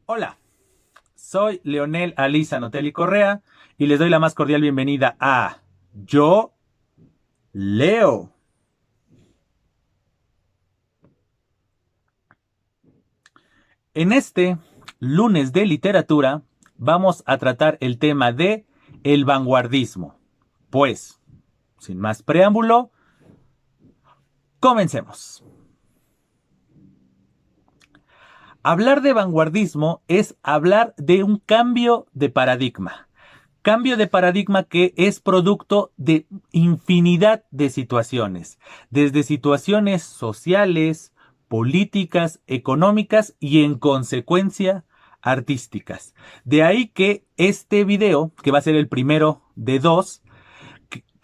Hola, soy Leonel Aliza Notelli Correa y les doy la más cordial bienvenida a Yo Leo. En este lunes de literatura vamos a tratar el tema de el vanguardismo. Pues, sin más preámbulo, comencemos. Hablar de vanguardismo es hablar de un cambio de paradigma. Cambio de paradigma que es producto de infinidad de situaciones, desde situaciones sociales, políticas, económicas y en consecuencia artísticas. De ahí que este video, que va a ser el primero de dos,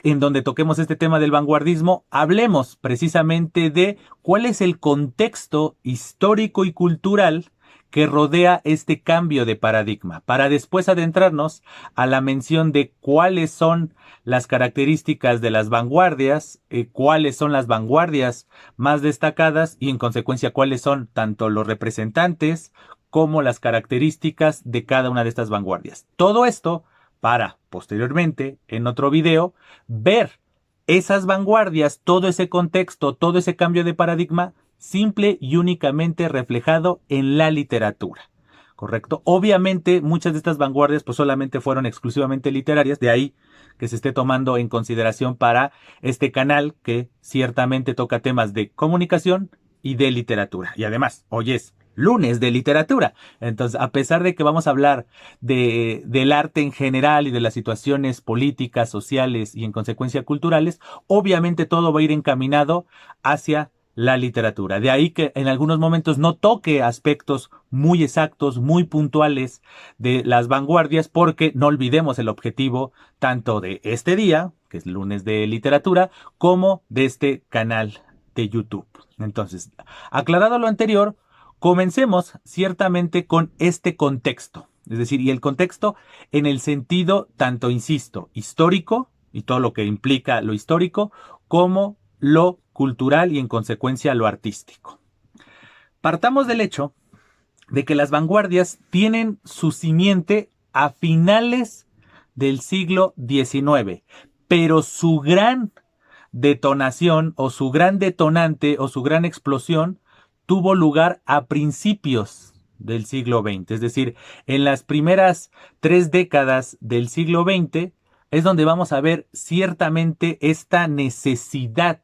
en donde toquemos este tema del vanguardismo, hablemos precisamente de cuál es el contexto histórico y cultural que rodea este cambio de paradigma, para después adentrarnos a la mención de cuáles son las características de las vanguardias, cuáles son las vanguardias más destacadas y en consecuencia cuáles son tanto los representantes como las características de cada una de estas vanguardias. Todo esto para posteriormente, en otro video, ver esas vanguardias, todo ese contexto, todo ese cambio de paradigma, simple y únicamente reflejado en la literatura. ¿Correcto? Obviamente, muchas de estas vanguardias pues solamente fueron exclusivamente literarias, de ahí que se esté tomando en consideración para este canal que ciertamente toca temas de comunicación y de literatura. Y además, hoy es lunes de literatura. Entonces, a pesar de que vamos a hablar del arte en general y de las situaciones políticas, sociales y en consecuencia culturales, obviamente todo va a ir encaminado hacia la literatura. De ahí que en algunos momentos no toque aspectos muy exactos, muy puntuales de las vanguardias, porque no olvidemos el objetivo tanto de este día, que es lunes de literatura, como de este canal de YouTube. Entonces, aclarado lo anterior, comencemos ciertamente con este contexto. Es decir, y el contexto en el sentido tanto, insisto, histórico y todo lo que implica lo histórico, como lo cultural y en consecuencia lo artístico. Partamos del hecho de que las vanguardias tienen su simiente a finales del siglo XIX, pero su gran detonación o su gran detonante o su gran explosión tuvo lugar a principios del siglo XX, es decir, en las primeras 3 décadas del siglo XX es donde vamos a ver ciertamente esta necesidad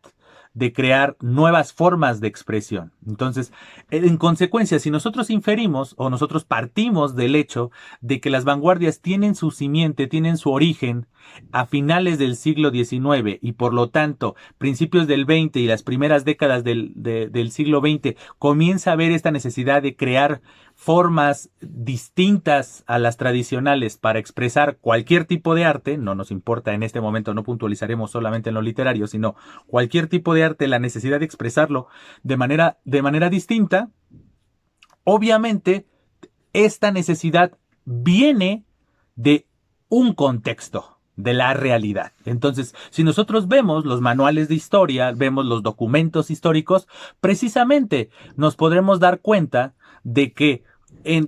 de crear nuevas formas de expresión. Entonces, en consecuencia, si nosotros inferimos o nosotros partimos del hecho de que las vanguardias tienen su simiente, tienen su origen a finales del siglo XIX y por lo tanto principios del XX y las primeras décadas del siglo XX comienza a haber esta necesidad de crear formas distintas a las tradicionales para expresar cualquier tipo de arte, no nos importa en este momento, no puntualizaremos solamente en lo literario, sino cualquier tipo de arte, la necesidad de expresarlo de manera distinta, obviamente esta necesidad viene de un contexto de la realidad. Entonces, si nosotros vemos los manuales de historia, vemos los documentos históricos, precisamente nos podremos dar cuenta de que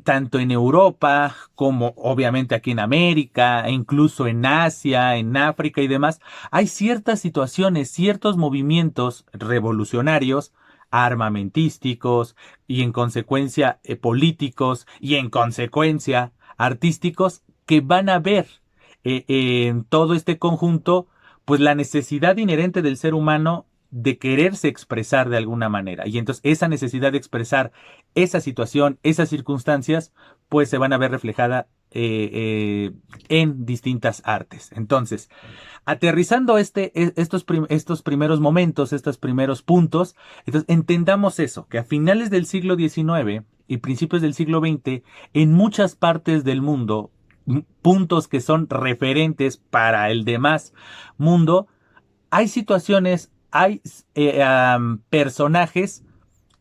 tanto en Europa como obviamente aquí en América, e incluso en Asia, en África y demás, hay ciertas situaciones, ciertos movimientos revolucionarios, armamentísticos y en consecuencia políticos y en consecuencia artísticos que van a ver en todo este conjunto pues la necesidad inherente del ser humano de quererse expresar de alguna manera. Y entonces esa necesidad de expresar esa situación, esas circunstancias, pues se van a ver reflejada en distintas artes. Entonces, aterrizando estos primeros momentos, estos primeros puntos, entonces entendamos eso, que a finales del siglo XIX y principios del siglo XX, en muchas partes del mundo, puntos que son referentes para el demás mundo, hay situaciones, hay personajes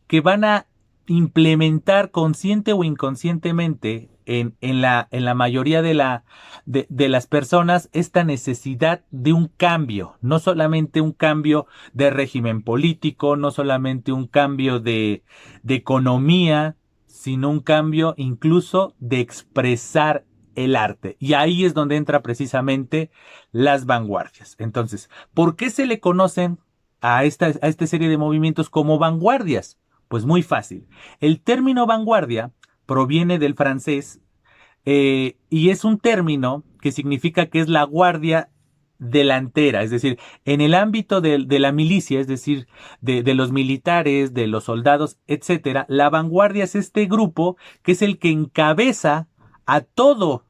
que van a implementar consciente o inconscientemente en la mayoría de las personas esta necesidad de un cambio, no solamente un cambio de régimen político, no solamente un cambio de economía, sino un cambio incluso de expresar el arte. Y ahí es donde entra precisamente las vanguardias. Entonces, ¿por qué se le conocen a esta serie de movimientos como vanguardias? Pues muy fácil. El término vanguardia proviene del francés y es un término que significa que es la guardia delantera, es decir, en el ámbito de la milicia, es decir, de los militares, de los soldados, etcétera, la vanguardia es este grupo que es el que encabeza a todo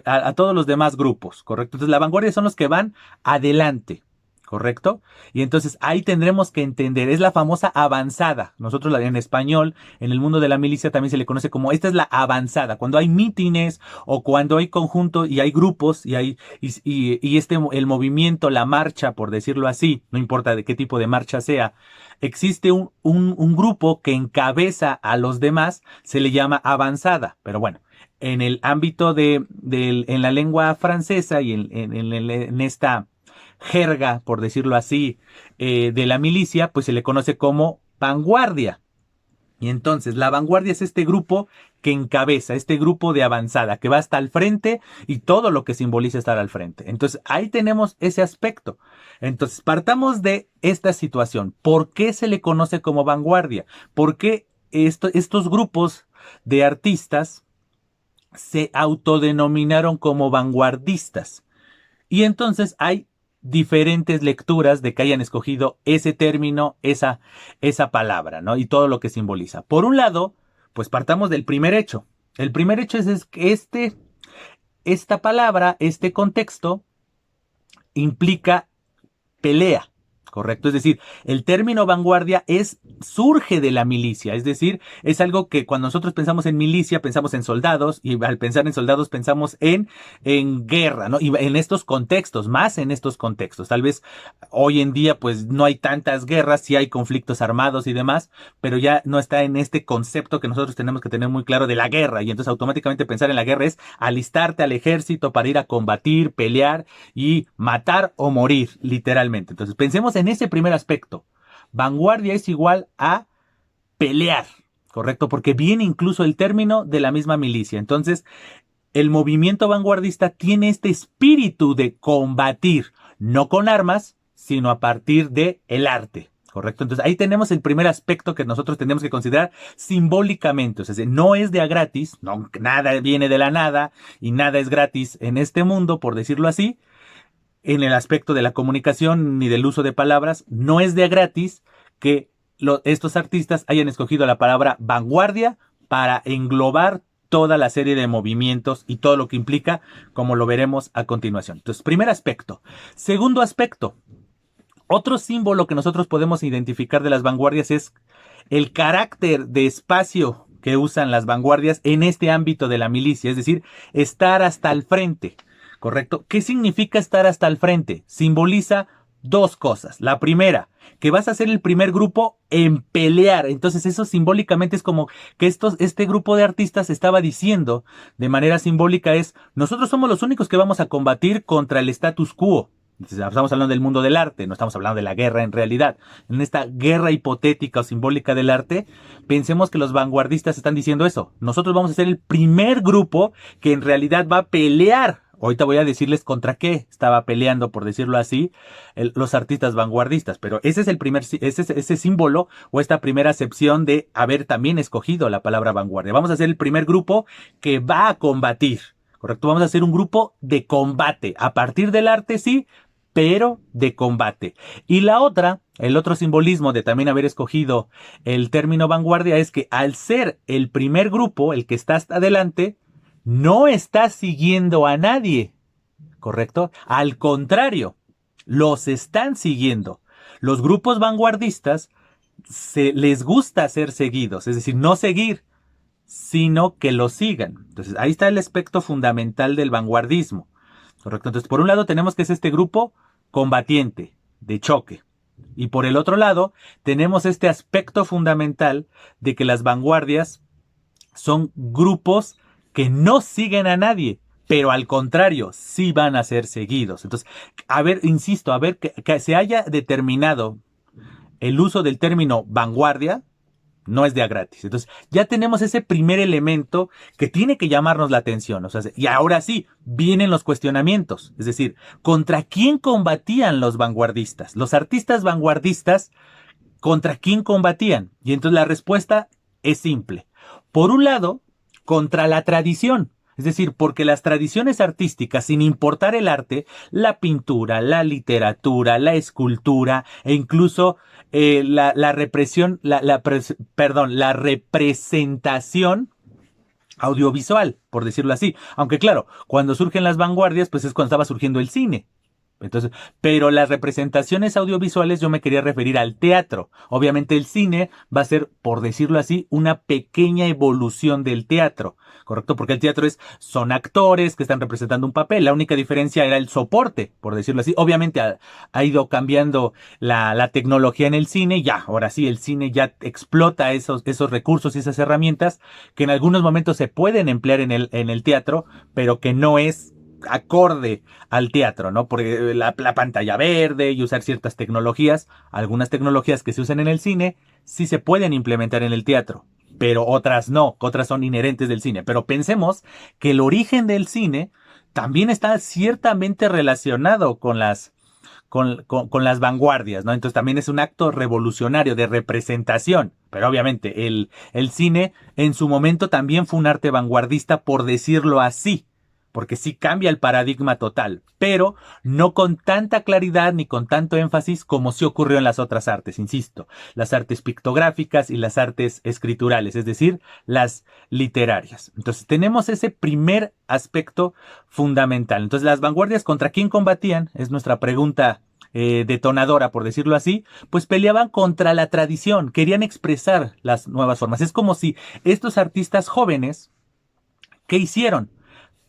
a todos los demás grupos, ¿correcto? Entonces la vanguardia son los que van adelante. ¿Correcto? Y entonces ahí tendremos que entender, es la famosa avanzada. Nosotros en español, en el mundo de la milicia también se le conoce como esta es la avanzada. Cuando hay mítines o cuando hay conjuntos y hay grupos el movimiento, la marcha, por decirlo así, no importa de qué tipo de marcha sea, existe un grupo que encabeza a los demás, se le llama avanzada. Pero bueno, en el ámbito en la lengua francesa y en esta jerga, por decirlo así, de la milicia, pues se le conoce como vanguardia. Y entonces la vanguardia es este grupo que encabeza, este grupo de avanzada, que va hasta el frente y todo lo que simboliza estar al frente. Entonces ahí tenemos ese aspecto. Entonces partamos de esta situación. ¿Por qué se le conoce como vanguardia? ¿Por qué estos grupos de artistas se autodenominaron como vanguardistas? Y entonces hay diferentes lecturas de que hayan escogido ese término, esa palabra, ¿no? Y todo lo que simboliza. Por un lado, pues partamos del primer hecho. El primer hecho es que esta palabra, este contexto, implica pelea. Correcto, es decir, el término vanguardia surge de la milicia, es decir, es algo que cuando nosotros pensamos en milicia, pensamos en soldados, y al pensar en soldados pensamos en guerra, ¿no? Y en estos contextos, más en estos contextos. Tal vez hoy en día pues no hay tantas guerras, sí hay conflictos armados y demás, pero ya no está en este concepto que nosotros tenemos que tener muy claro de la guerra, y entonces automáticamente pensar en la guerra es alistarte al ejército para ir a combatir, pelear y matar o morir, literalmente. Entonces pensemos en ese primer aspecto. Vanguardia es igual a pelear, ¿correcto? Porque viene incluso el término de la misma milicia. Entonces, el movimiento vanguardista tiene este espíritu de combatir, no con armas, sino a partir de el arte. ¿Correcto? Entonces ahí tenemos el primer aspecto que nosotros tenemos que considerar simbólicamente. O sea, no es de a gratis, no, nada viene de la nada y nada es gratis en este mundo, por decirlo así. En el aspecto de la comunicación ni del uso de palabras, no es de gratis que estos artistas hayan escogido la palabra vanguardia para englobar toda la serie de movimientos y todo lo que implica, como lo veremos a continuación. Entonces, primer aspecto. Segundo aspecto. Otro símbolo que nosotros podemos identificar de las vanguardias es el carácter de espacio que usan las vanguardias en este ámbito de la milicia, es decir, estar hasta el frente. ¿Correcto? ¿Qué significa estar hasta el frente? Simboliza dos cosas. La primera, que vas a ser el primer grupo en pelear. Entonces eso simbólicamente es como que este grupo de artistas estaba diciendo de manera simbólica nosotros somos los únicos que vamos a combatir contra el status quo. Estamos hablando del mundo del arte, no estamos hablando de la guerra en realidad. En esta guerra hipotética o simbólica del arte, pensemos que los vanguardistas están diciendo eso. Nosotros vamos a ser el primer grupo que en realidad va a pelear. Ahorita voy a decirles contra qué estaba peleando, por decirlo así, los artistas vanguardistas. Pero ese es ese símbolo o esta primera acepción de haber también escogido la palabra vanguardia. Vamos a ser el primer grupo que va a combatir. ¿Correcto? Vamos a ser un grupo de combate. A partir del arte, sí, pero de combate. Y el otro simbolismo de también haber escogido el término vanguardia es que al ser el primer grupo, el que está hasta adelante, no está siguiendo a nadie, ¿correcto? Al contrario, los están siguiendo. Los grupos vanguardistas les gusta ser seguidos, es decir, no seguir, sino que los sigan. Entonces, ahí está el aspecto fundamental del vanguardismo, ¿correcto? Entonces, por un lado tenemos que es este grupo combatiente, de choque. Y por el otro lado, tenemos este aspecto fundamental de que las vanguardias son grupos que no siguen a nadie, pero al contrario, sí van a ser seguidos. Entonces, insisto, que se haya determinado el uso del término vanguardia, no es de a gratis. Entonces, ya tenemos ese primer elemento que tiene que llamarnos la atención. O sea, y ahora sí, vienen los cuestionamientos. Es decir, ¿contra quién combatían los vanguardistas? Los artistas vanguardistas, ¿contra quién combatían? Y entonces la respuesta es simple. Por un lado, contra la tradición. Es decir, porque las tradiciones artísticas, sin importar el arte, la pintura, la literatura, la escultura e incluso la represión, la representación audiovisual, por decirlo así. Aunque claro, cuando surgen las vanguardias, pues es cuando estaba surgiendo el cine. Entonces, pero las representaciones audiovisuales yo me quería referir al teatro. Obviamente el cine va a ser, por decirlo así, una pequeña evolución del teatro, ¿correcto? Porque el teatro son actores que están representando un papel. La única diferencia era el soporte, por decirlo así. Obviamente ha ido cambiando la tecnología en el cine. Ya, ahora sí, el cine ya explota esos recursos y esas herramientas que en algunos momentos se pueden emplear en el teatro, pero que no es acorde al teatro, ¿no? Porque la pantalla verde y usar ciertas tecnologías, algunas tecnologías que se usan en el cine, sí se pueden implementar en el teatro, pero otras no, otras son inherentes del cine. Pero pensemos que el origen del cine también está ciertamente relacionado con las vanguardias, ¿no? Entonces también es un acto revolucionario de representación. Pero obviamente el cine en su momento también fue un arte vanguardista, por decirlo así, porque sí cambia el paradigma total, pero no con tanta claridad ni con tanto énfasis como sí ocurrió en las otras artes, insisto, las artes pictográficas y las artes escriturales, es decir, las literarias. Entonces tenemos ese primer aspecto fundamental. Entonces, las vanguardias, ¿contra quién combatían? Es nuestra pregunta detonadora, por decirlo así. Pues peleaban contra la tradición, querían expresar las nuevas formas. Es como si estos artistas jóvenes, ¿qué hicieron?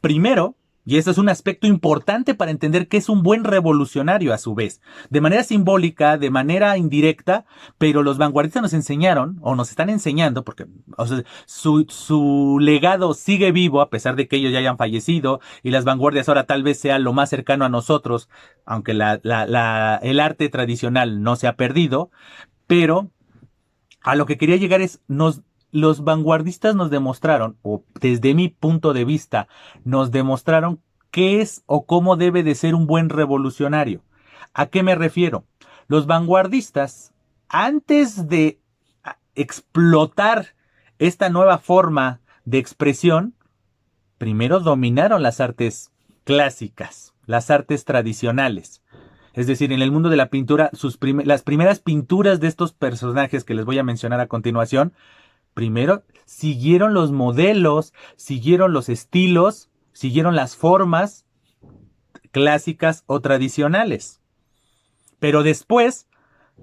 Primero, y eso es un aspecto importante para entender que es un buen revolucionario a su vez, de manera simbólica, de manera indirecta, pero los vanguardistas nos enseñaron, o nos están enseñando, porque o sea, su legado sigue vivo a pesar de que ellos ya hayan fallecido, y las vanguardias ahora tal vez sea lo más cercano a nosotros, aunque el arte tradicional no se ha perdido, pero a lo que quería llegar es, los vanguardistas nos demostraron, o desde mi punto de vista, nos demostraron qué es o cómo debe de ser un buen revolucionario. ¿A qué me refiero? Los vanguardistas, antes de explotar esta nueva forma de expresión, primero dominaron las artes clásicas, las artes tradicionales. Es decir, en el mundo de la pintura, las primeras pinturas de estos personajes que les voy a mencionar a continuación, primero siguieron los modelos, siguieron los estilos, siguieron las formas clásicas o tradicionales. Pero después,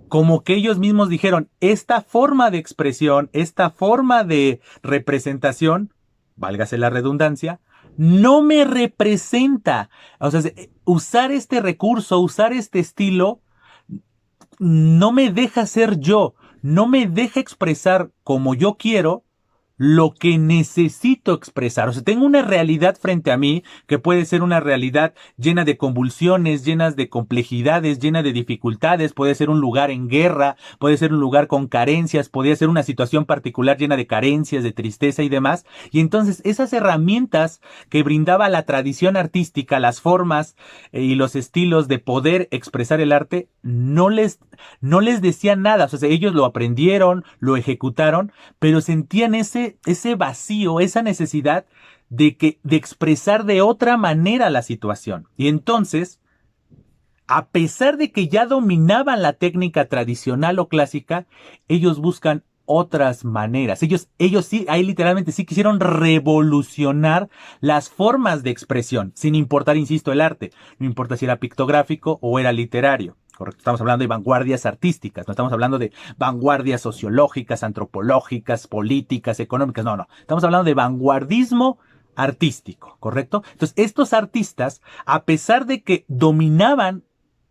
como que ellos mismos dijeron, esta forma de expresión, esta forma de representación, válgase la redundancia, no me representa. O sea, usar este recurso, usar este estilo, no me deja ser yo, no me deja expresar como yo quiero lo que necesito expresar. O sea, tengo una realidad frente a mí que puede ser una realidad llena de convulsiones, llenas de complejidades, llena de dificultades. Puede ser un lugar en guerra, puede ser un lugar con carencias, podría ser una situación particular llena de carencias, de tristeza y demás. Y entonces esas herramientas que brindaba la tradición artística, las formas y los estilos de poder expresar el arte, no les decían nada. O sea, ellos lo aprendieron, lo ejecutaron, pero sentían ese vacío, esa necesidad de expresar de otra manera la situación. Y entonces, a pesar de que ya dominaban la técnica tradicional o clásica, ellos buscan otras maneras. Ellos sí, ahí literalmente sí quisieron revolucionar las formas de expresión, sin importar, insisto, el arte. No importa si era pictográfico o era literario. Correcto, estamos hablando de vanguardias artísticas, no estamos hablando de vanguardias sociológicas, antropológicas, políticas, económicas, no. Estamos hablando de vanguardismo artístico, ¿correcto? Entonces, estos artistas, a pesar de que dominaban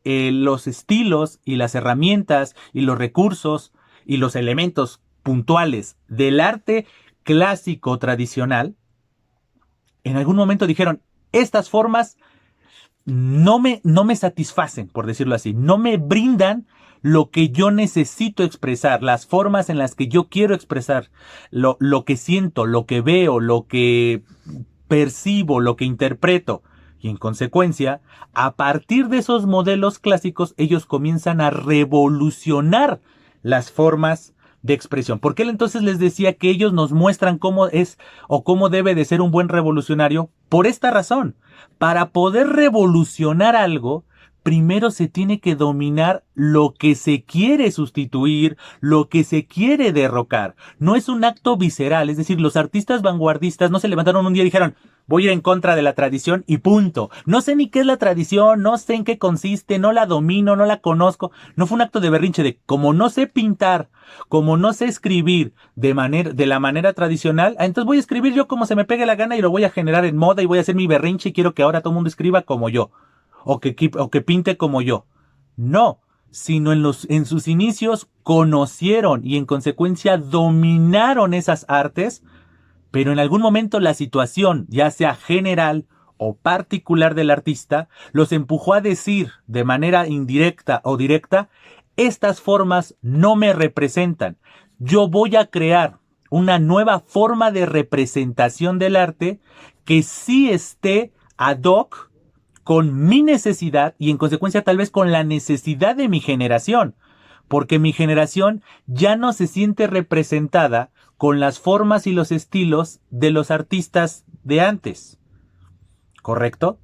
los estilos y las herramientas y los recursos y los elementos puntuales del arte clásico tradicional, en algún momento dijeron, estas formas no me satisfacen, por decirlo así, no me brindan lo que yo necesito expresar, las formas en las que yo quiero expresar lo que siento, lo que veo, lo que percibo, lo que interpreto. Y en consecuencia, a partir de esos modelos clásicos, ellos comienzan a revolucionar las formas de expresión. Porque él entonces les decía que ellos nos muestran cómo es o cómo debe de ser un buen revolucionario por esta razón. Para poder revolucionar algo, primero se tiene que dominar lo que se quiere sustituir, lo que se quiere derrocar. No es un acto visceral, es decir, los artistas vanguardistas no se levantaron un día y dijeron, voy a ir en contra de la tradición y punto. No sé ni qué es la tradición, no sé en qué consiste, no la domino, no la conozco. No fue un acto de berrinche de como no sé pintar, como no sé escribir de la manera tradicional, entonces voy a escribir yo como se me pegue la gana y lo voy a generar en moda y voy a hacer mi berrinche y quiero que ahora todo el mundo escriba como yo o que pinte como yo. No, sino en sus inicios conocieron y en consecuencia dominaron esas artes, pero en algún momento la situación, ya sea general o particular del artista, los empujó a decir de manera indirecta o directa, estas formas no me representan. Yo voy a crear una nueva forma de representación del arte que sí esté ad hoc con mi necesidad y en consecuencia tal vez con la necesidad de mi generación, porque mi generación ya no se siente representada con las formas y los estilos de los artistas de antes, ¿correcto?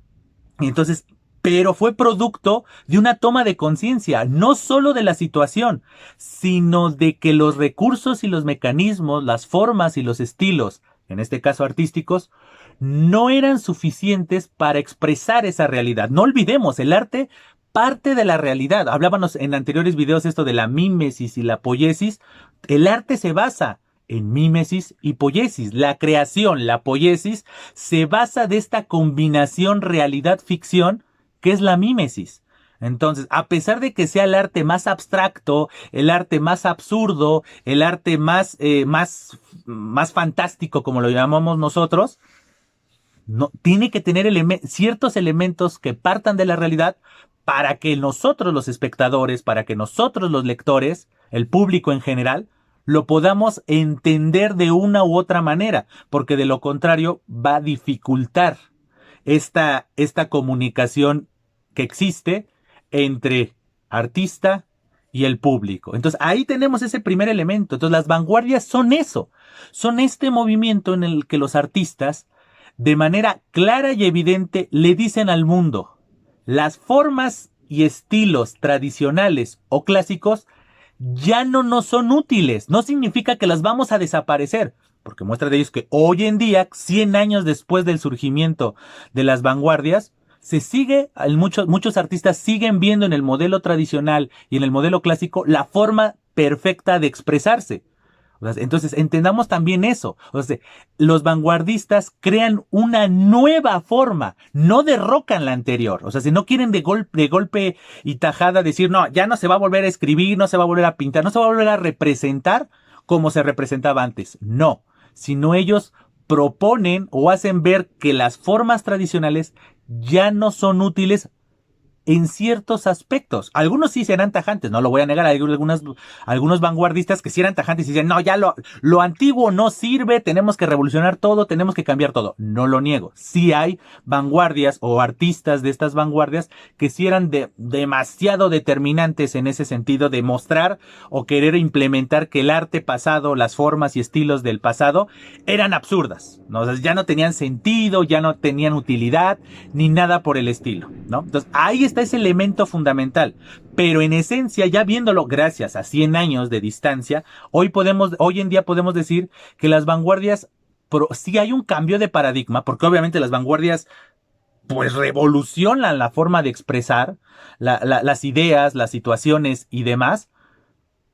Y entonces, pero fue producto de una toma de conciencia, no solo de la situación, sino de que los recursos y los mecanismos, las formas y los estilos, en este caso artísticos, no eran suficientes para expresar esa realidad. No olvidemos, el arte parte de la realidad. Hablábamos en anteriores videos esto de la mímesis y la poiesis. El arte se basa en mímesis y poiesis. La creación, la poiesis, se basa de esta combinación realidad-ficción que es la mímesis. Entonces, a pesar de que sea el arte más abstracto, el arte más absurdo, el arte más fantástico, como lo llamamos nosotros, no, tiene que tener ciertos elementos que partan de la realidad para que nosotros los espectadores, para que nosotros los lectores, el público en general, lo podamos entender de una u otra manera, porque de lo contrario va a dificultar esta comunicación que existe entre artista y el público. Entonces ahí tenemos ese primer elemento. Entonces las vanguardias son eso, son este movimiento en el que los artistas de manera clara y evidente le dicen al mundo, las formas y estilos tradicionales o clásicos ya no nos son útiles. No significa que las vamos a desaparecer, porque muestra de ello es que hoy en día, 100 años después del surgimiento de las vanguardias, muchos artistas siguen viendo en el modelo tradicional y en el modelo clásico la forma perfecta de expresarse. Entonces, entendamos también eso. O sea, los vanguardistas crean una nueva forma, no derrocan la anterior. O sea, si no quieren de golpe y tajada decir, no, ya no se va a volver a escribir, no se va a volver a pintar, no se va a volver a representar como se representaba antes. No, sino ellos proponen o hacen ver que las formas tradicionales ya no son útiles en ciertos aspectos. Algunos sí serán tajantes, no lo voy a negar. Hay algunos vanguardistas que sí eran tajantes y dicen, no, ya lo antiguo no sirve, tenemos que revolucionar todo, tenemos que cambiar todo. No lo niego. Sí hay vanguardias o artistas de estas vanguardias que sí eran demasiado determinantes en ese sentido de mostrar o querer implementar que el arte pasado, las formas y estilos del pasado eran absurdas, ¿no? O sea, ya no tenían sentido, ya no tenían utilidad, ni nada por el estilo, ¿no? Entonces, ahí está ese elemento fundamental, pero en esencia, ya viéndolo gracias a 100 años de distancia, hoy en día podemos decir que las vanguardias, sí hay un cambio de paradigma, porque obviamente las vanguardias pues revolucionan la forma de expresar las ideas, las situaciones y demás,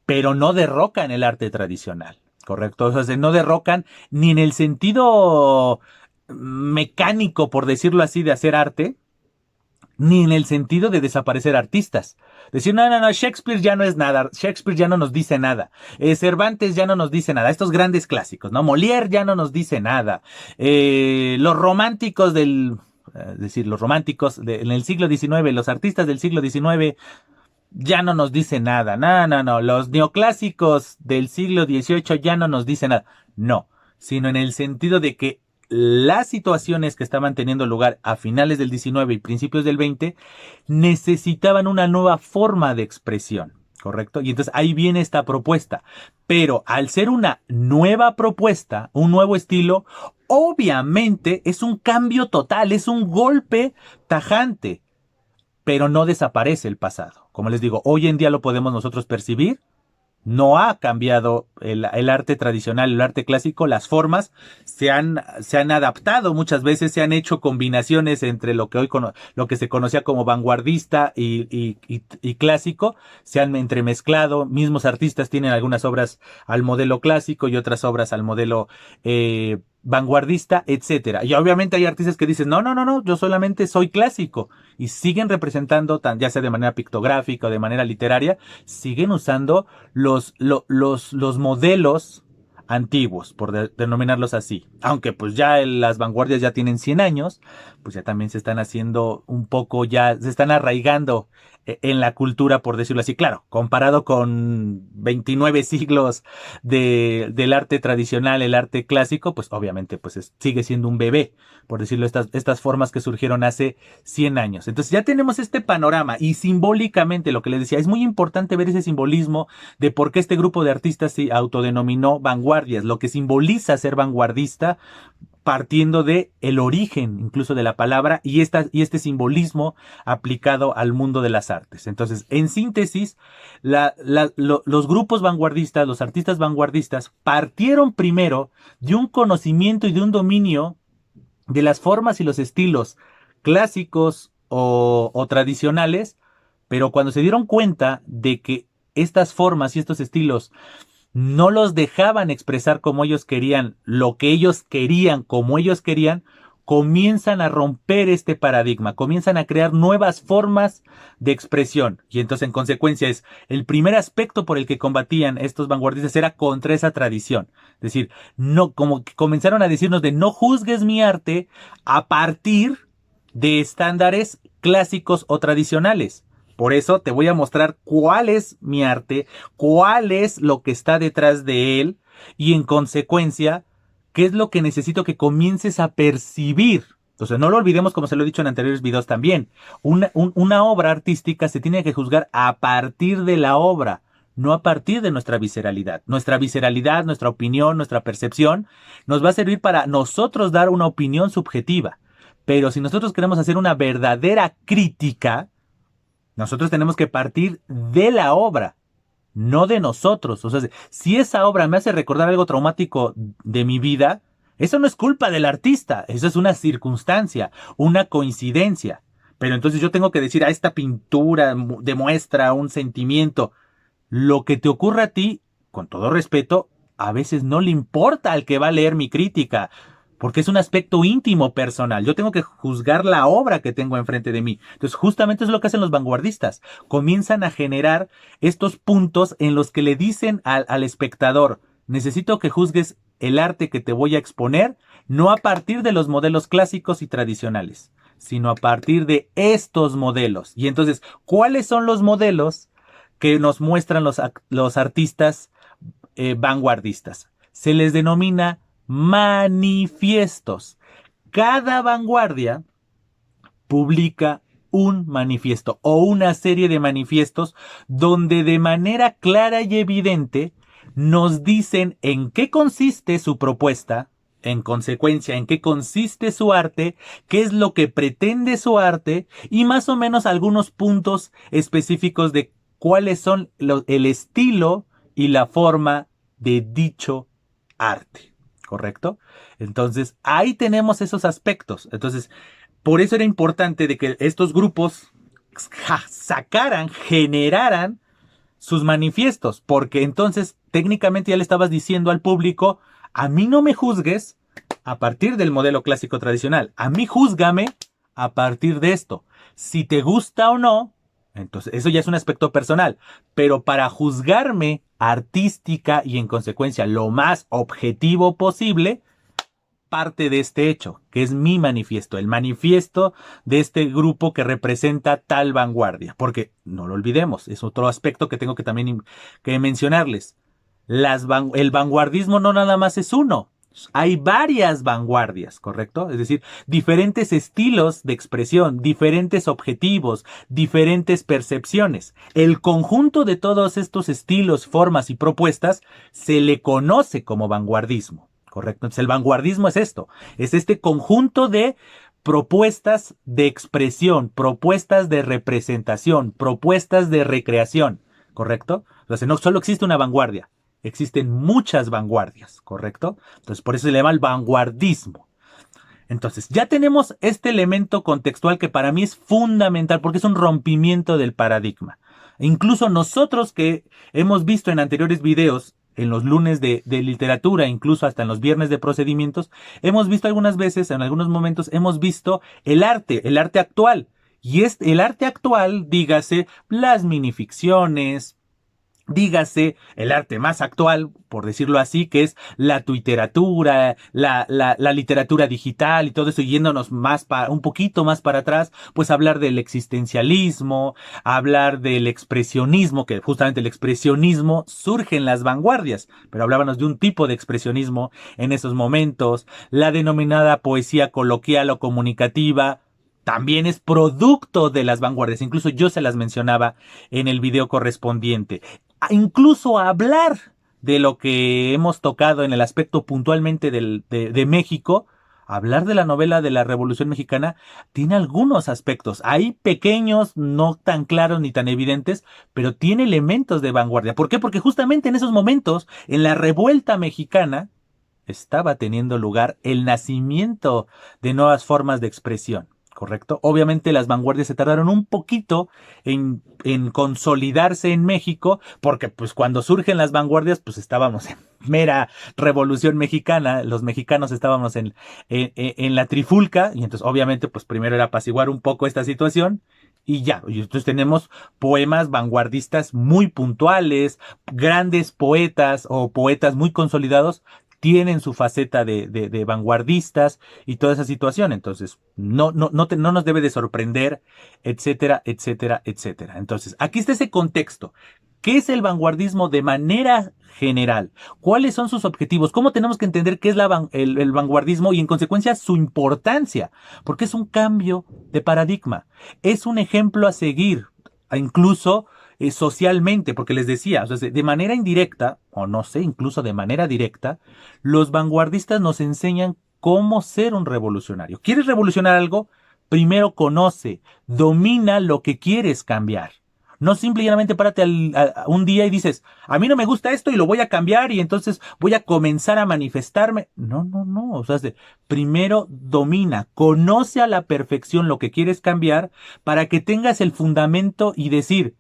pero no derrocan el arte tradicional, ¿correcto? O sea, no derrocan ni en el sentido mecánico, por decirlo así, de hacer arte, ni en el sentido de desaparecer artistas. Decir, no, Shakespeare ya no es nada, Shakespeare ya no nos dice nada, Cervantes ya no nos dice nada, estos grandes clásicos, ¿no? Molière ya no nos dice nada, los románticos en el siglo XIX, los artistas del siglo XIX ya no nos dice nada. No, no, no. Los neoclásicos del siglo XVIII ya no nos dicen nada. No, sino en el sentido de que las situaciones que estaban teniendo lugar a finales del XIX y principios del XX necesitaban una nueva forma de expresión. ¿Correcto? Y entonces ahí viene esta propuesta. Pero al ser una nueva propuesta, un nuevo estilo, obviamente es un cambio total, es un golpe tajante, pero no desaparece el pasado. Como les digo, hoy en día lo podemos nosotros percibir. No ha cambiado el arte tradicional, el arte clásico, las formas se han adaptado muchas veces, se han hecho combinaciones entre lo que hoy lo que se conocía como vanguardista y clásico, se han entremezclado, mismos artistas tienen algunas obras al modelo clásico y otras obras al modelo vanguardista, etcétera. Y obviamente hay artistas que dicen, no, no, no, no, yo solamente soy clásico y siguen representando, ya sea de manera pictográfica o de manera literaria, siguen usando los modelos antiguos, por denominarlos así. Aunque pues ya las vanguardias ya tienen 100 años, pues ya también se están haciendo un poco, ya se están arraigando en la cultura, por decirlo así. Claro, comparado con 29 siglos del arte tradicional, el arte clásico, pues obviamente pues sigue siendo un bebé, por decirlo, estas formas que surgieron hace 100 años. Entonces ya tenemos este panorama y simbólicamente lo que les decía, es muy importante ver ese simbolismo de por qué este grupo de artistas se autodenominó vanguardias, lo que simboliza ser vanguardista, partiendo de el origen incluso de la palabra y este simbolismo aplicado al mundo de las artes. Entonces, en síntesis, los grupos vanguardistas, los artistas vanguardistas, partieron primero de un conocimiento y de un dominio de las formas y los estilos clásicos o tradicionales, pero cuando se dieron cuenta de que estas formas y estos estilos no los dejaban expresar como ellos querían, lo que ellos querían, como ellos querían, comienzan a romper este paradigma, comienzan a crear nuevas formas de expresión. Y entonces, en consecuencia, es el primer aspecto por el que combatían estos vanguardistas era contra esa tradición. Es decir, no, como que comenzaron a decirnos de no juzgues mi arte a partir de estándares clásicos o tradicionales. Por eso te voy a mostrar cuál es mi arte, cuál es lo que está detrás de él y en consecuencia, qué es lo que necesito que comiences a percibir. Entonces no lo olvidemos, como se lo he dicho en anteriores videos también. Una obra artística se tiene que juzgar a partir de la obra, no a partir de nuestra visceralidad. Nuestra visceralidad, nuestra opinión, nuestra percepción nos va a servir para nosotros dar una opinión subjetiva. Pero si nosotros queremos hacer una verdadera crítica, nosotros tenemos que partir de la obra, no de nosotros. O sea, si esa obra me hace recordar algo traumático de mi vida, eso no es culpa del artista, eso es una circunstancia, una coincidencia. Pero entonces yo tengo que decir, esta pintura demuestra un sentimiento. Lo que te ocurra a ti, con todo respeto, a veces no le importa al que va a leer mi crítica, porque es un aspecto íntimo, personal. Yo tengo que juzgar la obra que tengo enfrente de mí. Entonces, justamente es lo que hacen los vanguardistas. Comienzan a generar estos puntos en los que le dicen al espectador, necesito que juzgues el arte que te voy a exponer, no a partir de los modelos clásicos y tradicionales, sino a partir de estos modelos. Y entonces, ¿cuáles son los modelos que nos muestran los artistas vanguardistas? Se les denomina manifiestos. Cada vanguardia publica un manifiesto o una serie de manifiestos donde de manera clara y evidente nos dicen en qué consiste su propuesta, en consecuencia en qué consiste su arte, qué es lo que pretende su arte y más o menos algunos puntos específicos de cuáles son el estilo y la forma de dicho arte. ¿Correcto? Entonces, ahí tenemos esos aspectos. Entonces, por eso era importante de que estos grupos generaran sus manifiestos, porque entonces técnicamente ya le estabas diciendo al público, a mí no me juzgues a partir del modelo clásico tradicional, a mí júzgame a partir de esto. Si te gusta o no, entonces eso ya es un aspecto personal, pero para juzgarme artística y en consecuencia lo más objetivo posible, parte de este hecho, que es mi manifiesto, el manifiesto de este grupo que representa tal vanguardia. Porque, no lo olvidemos, es otro aspecto que tengo que también que mencionarles. El vanguardismo no nada más es uno. Hay varias vanguardias, ¿correcto? Es decir, diferentes estilos de expresión, diferentes objetivos, diferentes percepciones. El conjunto de todos estos estilos, formas y propuestas se le conoce como vanguardismo, ¿correcto? Entonces, el vanguardismo es esto, es este conjunto de propuestas de expresión, propuestas de representación, propuestas de recreación, ¿correcto? Entonces, no solo existe una vanguardia, existen muchas vanguardias, ¿correcto? Entonces, por eso se le llama el vanguardismo. Entonces, ya tenemos este elemento contextual que para mí es fundamental porque es un rompimiento del paradigma. Incluso nosotros que hemos visto en anteriores videos, en los lunes de literatura, incluso hasta en los viernes de procedimientos, hemos visto algunas veces, en algunos momentos, hemos visto el arte actual. Y el arte actual, dígase, las minificciones, dígase el arte más actual, por decirlo así, que es la tuiteratura, la literatura digital y todo eso, yéndonos un poquito más para atrás, pues hablar del existencialismo, hablar del expresionismo, que justamente el expresionismo surge en las vanguardias, pero hablábamos de un tipo de expresionismo en esos momentos, la denominada poesía coloquial o comunicativa, también es producto de las vanguardias, incluso yo se las mencionaba en el video correspondiente. Incluso hablar de lo que hemos tocado en el aspecto puntualmente de México, hablar de la novela de la Revolución Mexicana tiene algunos aspectos. Hay pequeños, no tan claros ni tan evidentes, pero tiene elementos de vanguardia. ¿Por qué? Porque justamente en esos momentos, en la Revuelta Mexicana, estaba teniendo lugar el nacimiento de nuevas formas de expresión. ¿Correcto? Obviamente las vanguardias se tardaron un poquito en consolidarse en México, porque pues cuando surgen las vanguardias, pues estábamos en mera revolución mexicana, los mexicanos estábamos en la trifulca, y entonces obviamente pues primero era apaciguar un poco esta situación, y ya, y entonces tenemos poemas vanguardistas muy puntuales, grandes poetas o poetas muy consolidados, tienen su faceta de vanguardistas y toda esa situación. Entonces, no nos debe de sorprender, etcétera, etcétera, etcétera. Entonces, aquí está ese contexto. ¿Qué es el vanguardismo de manera general? ¿Cuáles son sus objetivos? ¿Cómo tenemos que entender qué es el vanguardismo y en consecuencia su importancia? Porque es un cambio de paradigma. Es un ejemplo a seguir, incluso socialmente, porque les decía, o sea, de manera indirecta, o no sé, incluso de manera directa, los vanguardistas nos enseñan cómo ser un revolucionario. ¿Quieres revolucionar algo? Primero conoce, domina lo que quieres cambiar. No simplemente párate un día y dices, a mí no me gusta esto y lo voy a cambiar y entonces voy a comenzar a manifestarme. No. O sea, primero domina, conoce a la perfección lo que quieres cambiar para que tengas el fundamento y decir,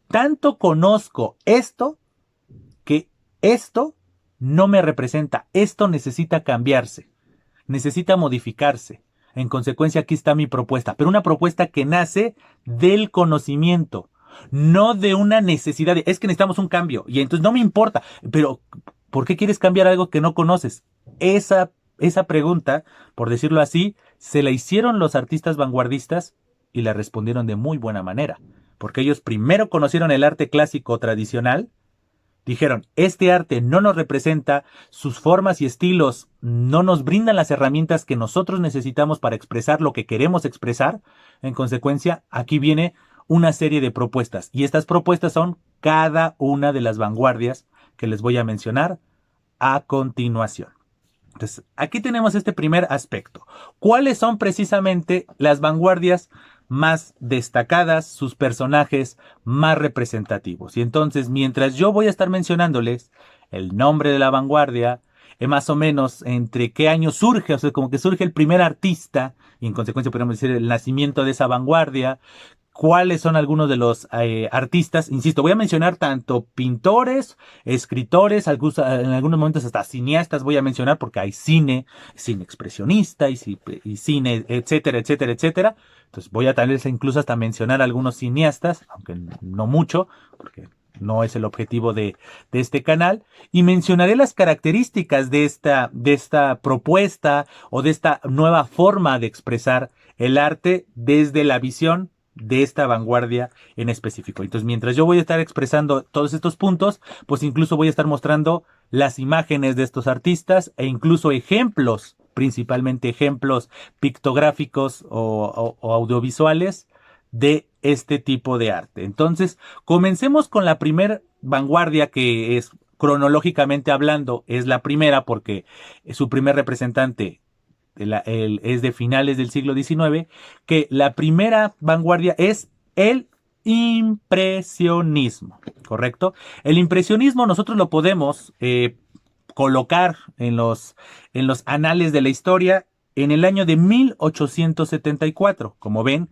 tanto conozco esto que esto no me representa. Esto necesita cambiarse, necesita modificarse. En consecuencia, aquí está mi propuesta, pero una propuesta que nace del conocimiento, no de una necesidad de, es que necesitamos un cambio, y entonces no me importa, pero ¿por qué quieres cambiar algo que no conoces? Esa pregunta, por decirlo así, se la hicieron los artistas vanguardistas y la respondieron de muy buena manera, porque ellos primero conocieron el arte clásico tradicional. Dijeron, este arte no nos representa, sus formas y estilos no nos brindan las herramientas que nosotros necesitamos para expresar lo que queremos expresar. En consecuencia, aquí viene una serie de propuestas. Y estas propuestas son cada una de las vanguardias que les voy a mencionar a continuación. Entonces, aquí tenemos este primer aspecto. ¿Cuáles son precisamente las vanguardias más destacadas, sus personajes más representativos? Y entonces, mientras yo voy a estar mencionándoles el nombre de la vanguardia, más o menos entre qué año surge, o sea, como que surge el primer artista, y en consecuencia podemos decir el nacimiento de esa vanguardia, cuáles son algunos de los artistas. Insisto, voy a mencionar tanto pintores, escritores, en algunos momentos hasta cineastas voy a mencionar porque hay cine expresionista y cine, etcétera, etcétera, Entonces voy a tal vez incluso hasta mencionar algunos cineastas, aunque no mucho, porque no es el objetivo de este canal, y mencionaré las características de esta propuesta o de esta nueva forma de expresar el arte desde la visión de esta vanguardia en específico. Entonces, mientras yo voy a estar expresando todos estos puntos, pues incluso voy a estar mostrando las imágenes de estos artistas e incluso ejemplos, principalmente ejemplos pictográficos o audiovisuales de este tipo de arte. Entonces, comencemos con la primer vanguardia, que es cronológicamente hablando, es la primera porque su primer representante es de finales del siglo XIX, que la primera vanguardia es el impresionismo, ¿correcto? El impresionismo nosotros lo podemos colocar en los anales de la historia en el año de 1874, como ven,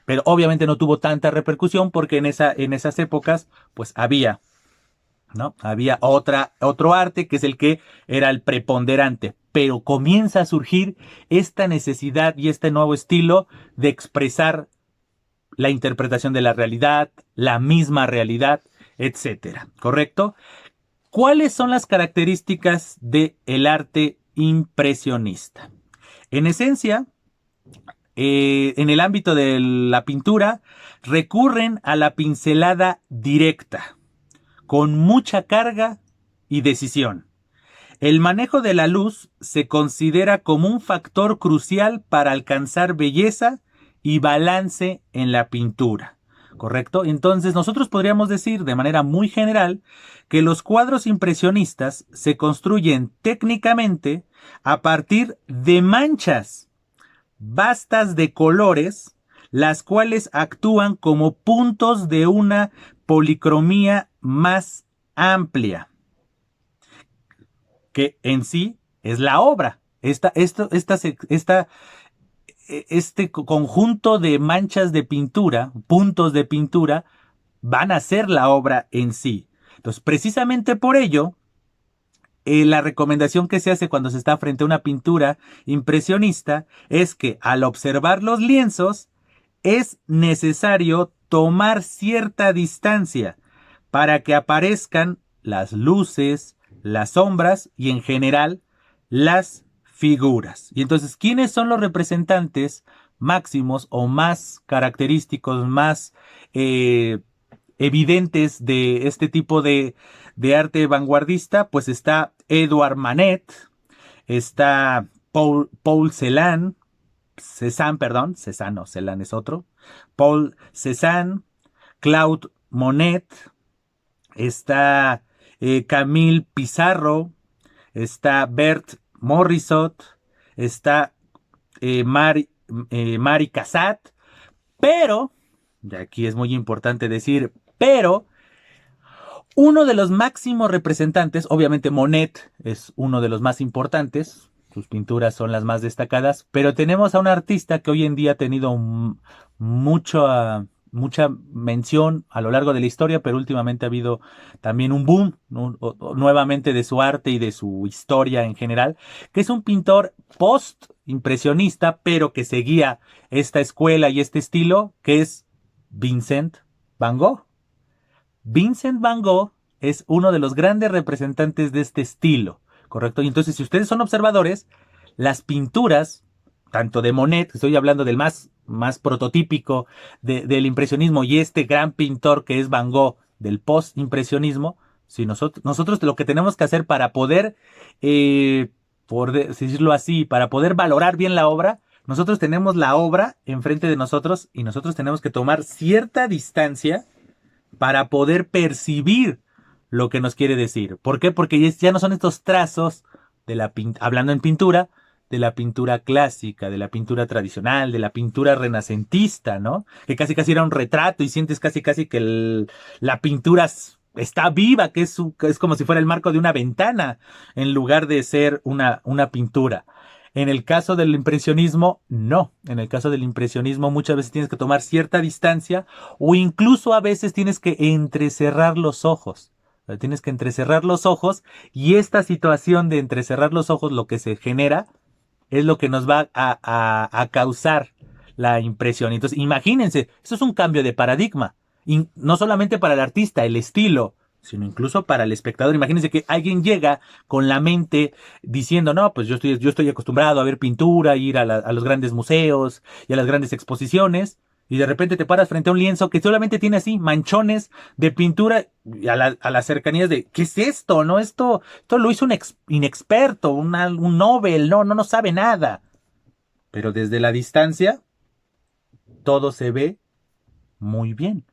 pero obviamente no tuvo tanta repercusión porque en esas épocas pues había, ¿no? Había otro arte que es el que era el preponderante, pero comienza a surgir esta necesidad y este nuevo estilo de expresar la interpretación de la realidad, la misma realidad, etcétera, ¿correcto? ¿Cuáles son las características del arte impresionista? En esencia, en el ámbito de la pintura, recurren a la pincelada directa, con mucha carga y decisión. El manejo de la luz se considera como un factor crucial para alcanzar belleza y balance en la pintura, ¿correcto? Entonces nosotros podríamos decir de manera muy general que los cuadros impresionistas se construyen técnicamente a partir de manchas vastas de colores, las cuales actúan como puntos de una policromía más amplia, que en sí es la obra. Este conjunto de manchas de pintura, puntos de pintura, van a ser la obra en sí. Entonces, precisamente por ello, la recomendación que se hace cuando se está frente a una pintura impresionista es que al observar los lienzos es necesario tomar cierta distancia para que aparezcan las luces, las sombras y en general las figuras. Y entonces, ¿quiénes son los representantes máximos o más característicos, más evidentes de este tipo de arte vanguardista? Pues está Edouard Manet, está Paul Cézanne, no, Cézanne es otro, Paul Cézanne, Claude Monet, está Camille Pissarro, está Bert Morisot, está Mary Cassatt, pero, y aquí es muy importante decir, pero uno de los máximos representantes, obviamente Monet es uno de los más importantes, sus pinturas son las más destacadas, pero tenemos a un artista que hoy en día ha tenido mucha mención a lo largo de la historia, pero últimamente ha habido también un boom nuevamente de su arte y de su historia en general, que es un pintor post-impresionista, pero que seguía esta escuela y este estilo, que es Vincent Van Gogh. Vincent Van Gogh es uno de los grandes representantes de este estilo, ¿correcto? Y entonces, si ustedes son observadores, las pinturas, tanto de Monet, que estoy hablando del más prototípico del impresionismo, y este gran pintor que es Van Gogh del post-impresionismo, si nosotros lo que tenemos que hacer para poder, por decirlo así, para poder valorar bien la obra, nosotros tenemos la obra enfrente de nosotros y nosotros tenemos que tomar cierta distancia para poder percibir lo que nos quiere decir. ¿Por qué? Porque ya no son estos trazos hablando en pintura, de la pintura clásica, de la pintura tradicional, de la pintura renacentista, ¿no? Que casi era un retrato y sientes casi que la pintura está viva, que es como si fuera el marco de una ventana, en lugar de ser una pintura. En el caso del impresionismo, no. En el caso del impresionismo muchas veces tienes que tomar cierta distancia o incluso a veces tienes que entrecerrar los ojos. Tienes que entrecerrar los ojos y esta situación de entrecerrar los ojos lo que se genera es lo que nos va a causar la impresión. Entonces, imagínense, eso es un cambio de paradigma. no solamente para el artista, el estilo, sino incluso para el espectador. Imagínense que alguien llega con la mente diciendo, no, pues yo estoy acostumbrado a ver pintura, ir a los grandes museos y a las grandes exposiciones, y de repente te paras frente a un lienzo que solamente tiene así manchones de pintura y a las cercanías de, ¿qué es esto? No, esto lo hizo un inexperto, un Nobel, no sabe nada. Pero desde la distancia, todo se ve muy bien.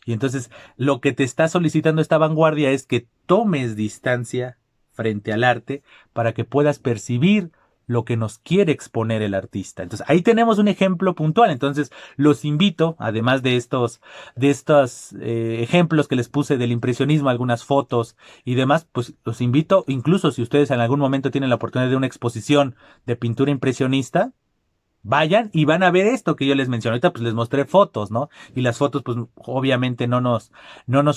Y entonces lo que te está solicitando esta vanguardia es que tomes distancia frente al arte para que puedas percibir lo que nos quiere exponer el artista. Entonces ahí tenemos un ejemplo puntual. Entonces los invito, además de estos ejemplos que les puse del impresionismo, algunas fotos y demás, pues los invito, incluso si ustedes en algún momento tienen la oportunidad de una exposición de pintura impresionista, vayan y van a ver esto que yo les mencioné. Ahorita pues les mostré fotos, ¿no? Y las fotos pues obviamente no nos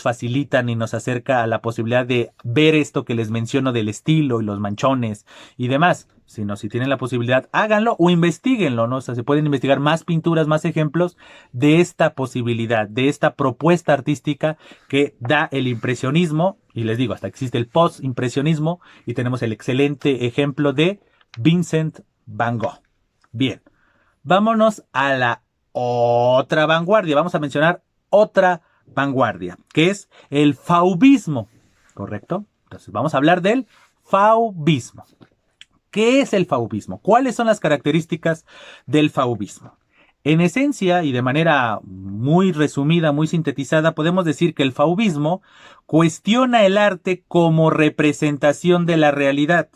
facilitan ni nos acerca a la posibilidad de ver esto que les menciono del estilo y los manchones y demás. Sino si tienen la posibilidad, háganlo o investiguenlo, ¿no? O sea, se pueden investigar más pinturas, más ejemplos de esta posibilidad, de esta propuesta artística que da el impresionismo. Y les digo, hasta existe el post-impresionismo y tenemos el excelente ejemplo de Vincent Van Gogh. Bien. Vámonos a la otra vanguardia. Vamos a mencionar otra vanguardia, que es el fauvismo. ¿Correcto? Entonces vamos a hablar del fauvismo. ¿Qué es el fauvismo? ¿Cuáles son las características del fauvismo? En esencia y de manera muy resumida, muy sintetizada, podemos decir que el fauvismo cuestiona el arte como representación de la realidad,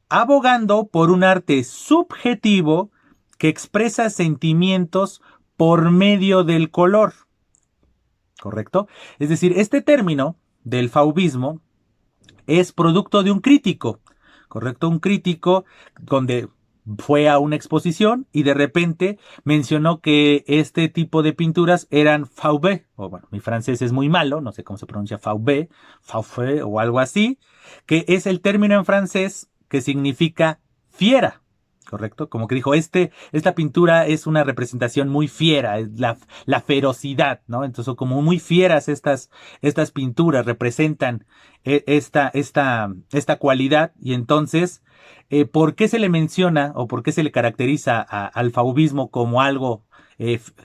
abogando por un arte subjetivo que expresa sentimientos por medio del color. ¿Correcto? Es decir, este término del fauvismo es producto de un crítico. ¿Correcto? Un crítico donde fue a una exposición y de repente mencionó que este tipo de pinturas eran fauve, o bueno, mi francés es muy malo, no sé cómo se pronuncia fauve, fauve o algo así, que es el término en francés que significa fiera. ¿Correcto? Como que dijo, esta pintura es una representación muy fiera, es la ferocidad, ¿no? Entonces, son como muy fieras estas pinturas, representan esta cualidad, y entonces, ¿por qué se le menciona o por qué se le caracteriza al fauvismo como algo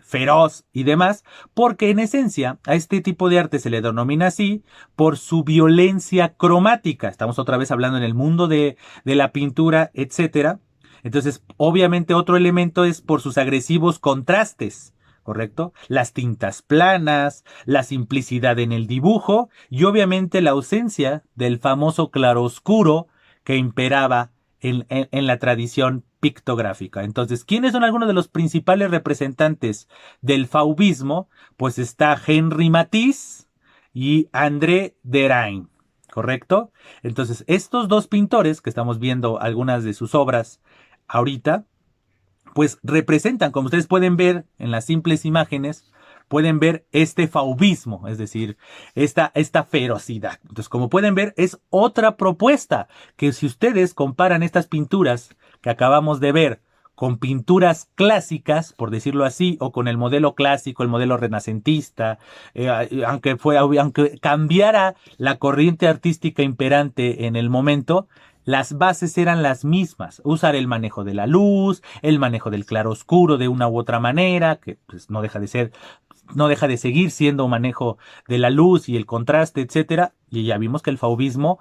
feroz y demás? Porque en esencia a este tipo de arte se le denomina así por su violencia cromática. Estamos otra vez hablando en el mundo de la pintura, etcétera. Entonces, obviamente otro elemento es por sus agresivos contrastes, ¿correcto? Las tintas planas, la simplicidad en el dibujo y obviamente la ausencia del famoso claroscuro que imperaba en la tradición pictográfica. Entonces, ¿quiénes son algunos de los principales representantes del fauvismo? Pues está Henri Matisse y André Derain, ¿correcto? Entonces, estos dos pintores, que estamos viendo algunas de sus obras ahorita, pues representan, como ustedes pueden ver en las simples imágenes, pueden ver este fauvismo, es decir, esta ferocidad. Entonces, como pueden ver, es otra propuesta que si ustedes comparan estas pinturas que acabamos de ver con pinturas clásicas, por decirlo así, o con el modelo clásico, el modelo renacentista, aunque cambiara la corriente artística imperante en el momento, las bases eran las mismas. Usar el manejo de la luz, el manejo del claroscuro de una u otra manera, que pues no deja de seguir siendo un manejo de la luz y el contraste, etcétera. Y ya vimos que el fauvismo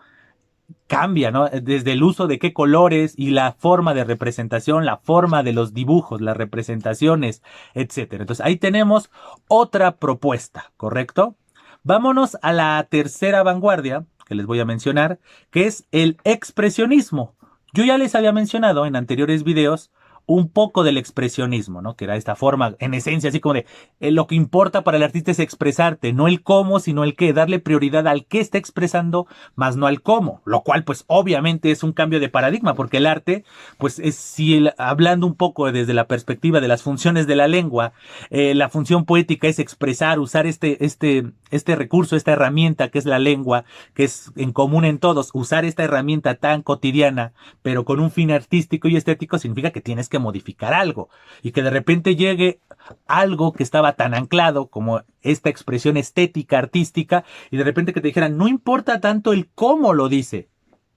cambia, ¿no? Desde el uso de qué colores y la forma de representación, la forma de los dibujos, las representaciones, etcétera. Entonces ahí tenemos otra propuesta, ¿correcto? Vámonos a la tercera vanguardia que les voy a mencionar, que es el expresionismo. Yo ya les había mencionado en anteriores videos un poco del expresionismo, ¿no? Que era esta forma, en esencia, así como de lo que importa para el artista es expresarte, no el cómo, sino el qué, darle prioridad al qué está expresando, más no al cómo, lo cual pues obviamente es un cambio de paradigma, porque el arte, pues es, si hablando un poco desde la perspectiva de las funciones de la lengua, la función poética es expresar, usar este recurso, esta herramienta que es la lengua, que es en común en todos, usar esta herramienta tan cotidiana, pero con un fin artístico y estético, significa que tienes que que modificar algo y que de repente llegue algo que estaba tan anclado como esta expresión estética, artística, y de repente que te dijeran, no importa tanto el cómo lo dice,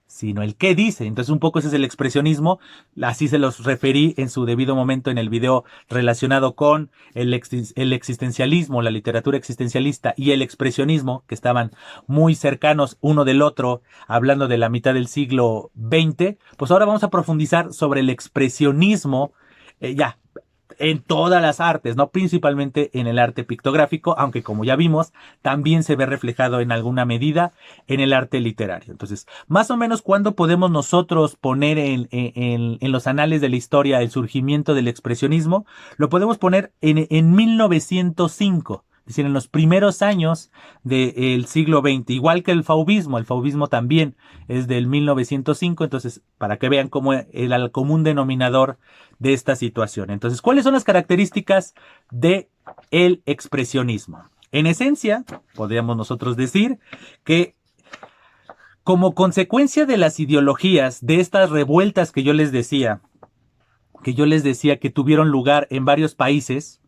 sino el qué dice. Entonces un poco ese es el expresionismo, así se los referí en su debido momento en el video relacionado con el existencialismo, la literatura existencialista y el expresionismo, que estaban muy cercanos uno del otro, hablando de la mitad del siglo XX. Pues ahora vamos a profundizar sobre el expresionismo, ya en todas las artes, ¿no? Principalmente en el arte pictográfico, aunque como ya vimos, también se ve reflejado en alguna medida en el arte literario. Entonces, más o menos, ¿cuándo podemos nosotros poner en los anales de la historia el surgimiento del expresionismo? Lo podemos poner en 1905. Es decir, en los primeros años del siglo XX, igual que el fauvismo también es del 1905, entonces, para que vean cómo era el común denominador de esta situación. Entonces, ¿cuáles son las características de el expresionismo? En esencia, podríamos nosotros decir que como consecuencia de las ideologías, de estas revueltas que yo les decía que tuvieron lugar en varios países,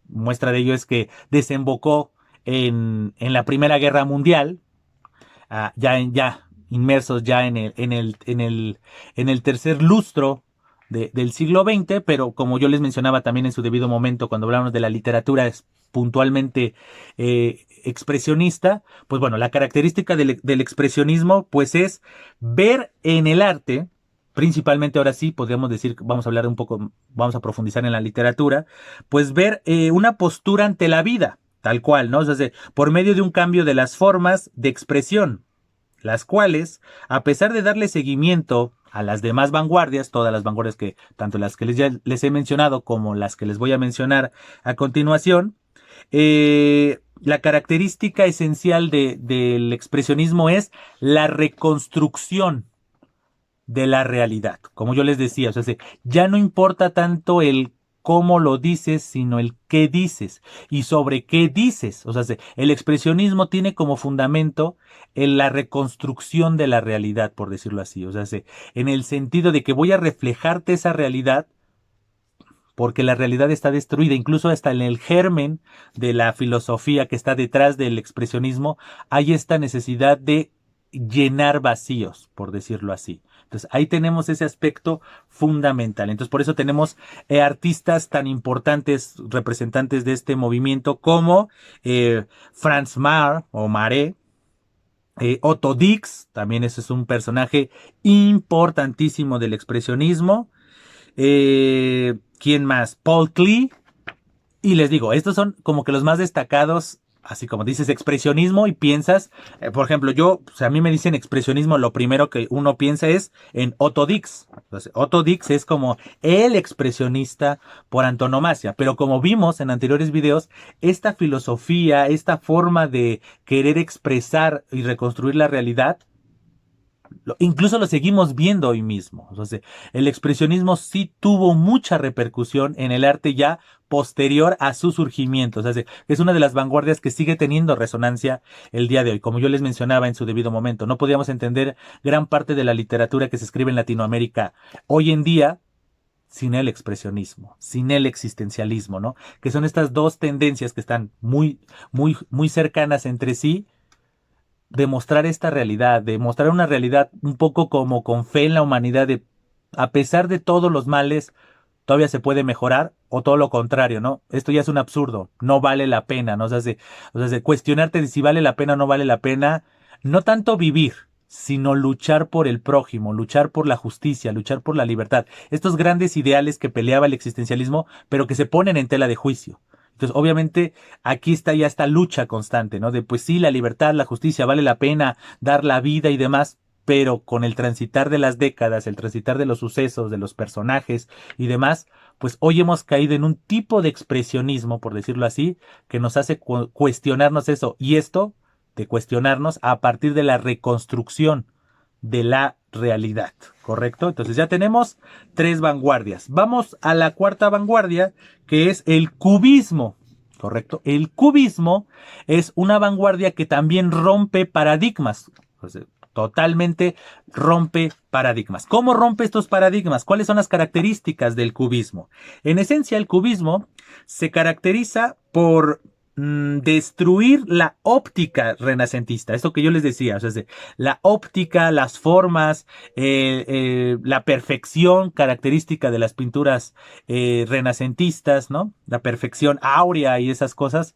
muestra de ello es que desembocó en la Primera Guerra Mundial, ya inmersos ya en el tercer lustro del siglo XX, pero como yo les mencionaba también en su debido momento cuando hablamos de la literatura puntualmente expresionista, pues bueno, la característica del expresionismo pues es ver en el arte, principalmente ahora sí, podríamos decir, vamos a hablar un poco, vamos a profundizar en la literatura, pues ver una postura ante la vida, tal cual, ¿no? O sea, por medio de un cambio de las formas de expresión, las cuales, a pesar de darle seguimiento a las demás vanguardias, todas las vanguardias que, tanto las que les he mencionado como las que les voy a mencionar a continuación, la característica esencial del expresionismo es la reconstrucción de la realidad. Como yo les decía, o sea, ya no importa tanto el cómo lo dices, sino el qué dices y sobre qué dices. O sea, el expresionismo tiene como fundamento en la reconstrucción de la realidad, por decirlo así. O sea, en el sentido de que voy a reflejarte esa realidad porque la realidad está destruida, incluso hasta en el germen de la filosofía que está detrás del expresionismo, hay esta necesidad de llenar vacíos, por decirlo así. Entonces ahí tenemos ese aspecto fundamental. Entonces por eso tenemos artistas tan importantes, representantes de este movimiento como Franz Maré, Otto Dix, también ese es un personaje importantísimo del expresionismo. ¿Quién más? Paul Klee. Y les digo, estos son como que los más destacados, así como dices expresionismo y piensas, por ejemplo, a mí me dicen expresionismo, lo primero que uno piensa es en Otto Dix. Entonces, Otto Dix es como el expresionista por antonomasia, pero como vimos en anteriores videos, esta filosofía, esta forma de querer expresar y reconstruir la realidad, incluso lo seguimos viendo hoy mismo. Entonces, el expresionismo sí tuvo mucha repercusión en el arte ya posterior a su surgimiento. O sea, es una de las vanguardias que sigue teniendo resonancia el día de hoy. Como yo les mencionaba en su debido momento, no podíamos entender gran parte de la literatura que se escribe en Latinoamérica hoy en día sin el expresionismo, sin el existencialismo, ¿no? Que son estas dos tendencias que están muy, muy, muy cercanas entre sí, de mostrar esta realidad, de mostrar una realidad un poco como con fe en la humanidad, de a pesar de todos los males, todavía se puede mejorar, o todo lo contrario, ¿no? Esto ya es un absurdo, no vale la pena, ¿no? O sea, cuestionarte de si vale la pena o no vale la pena, no tanto vivir, sino luchar por el prójimo, luchar por la justicia, luchar por la libertad. Estos grandes ideales que peleaba el existencialismo, pero que se ponen en tela de juicio. Entonces, obviamente, aquí está ya esta lucha constante, ¿no? De pues sí, la libertad, la justicia, vale la pena dar la vida y demás, pero con el transitar de las décadas, el transitar de los sucesos, de los personajes y demás, pues hoy hemos caído en un tipo de expresionismo, por decirlo así, que nos hace cuestionarnos eso. Y esto de cuestionarnos a partir de la reconstrucción de la realidad, ¿correcto? Entonces ya tenemos 3 vanguardias. Vamos a la cuarta vanguardia, que es el cubismo, ¿correcto? El cubismo es una vanguardia que también rompe paradigmas. Entonces, Totalmente rompe paradigmas. ¿Cómo rompe estos paradigmas? ¿Cuáles son las características del cubismo? En esencia, el cubismo se caracteriza por destruir la óptica renacentista. Esto que yo les decía, o sea, la óptica, las formas, la perfección característica de las pinturas renacentistas, ¿no? La perfección áurea y esas cosas,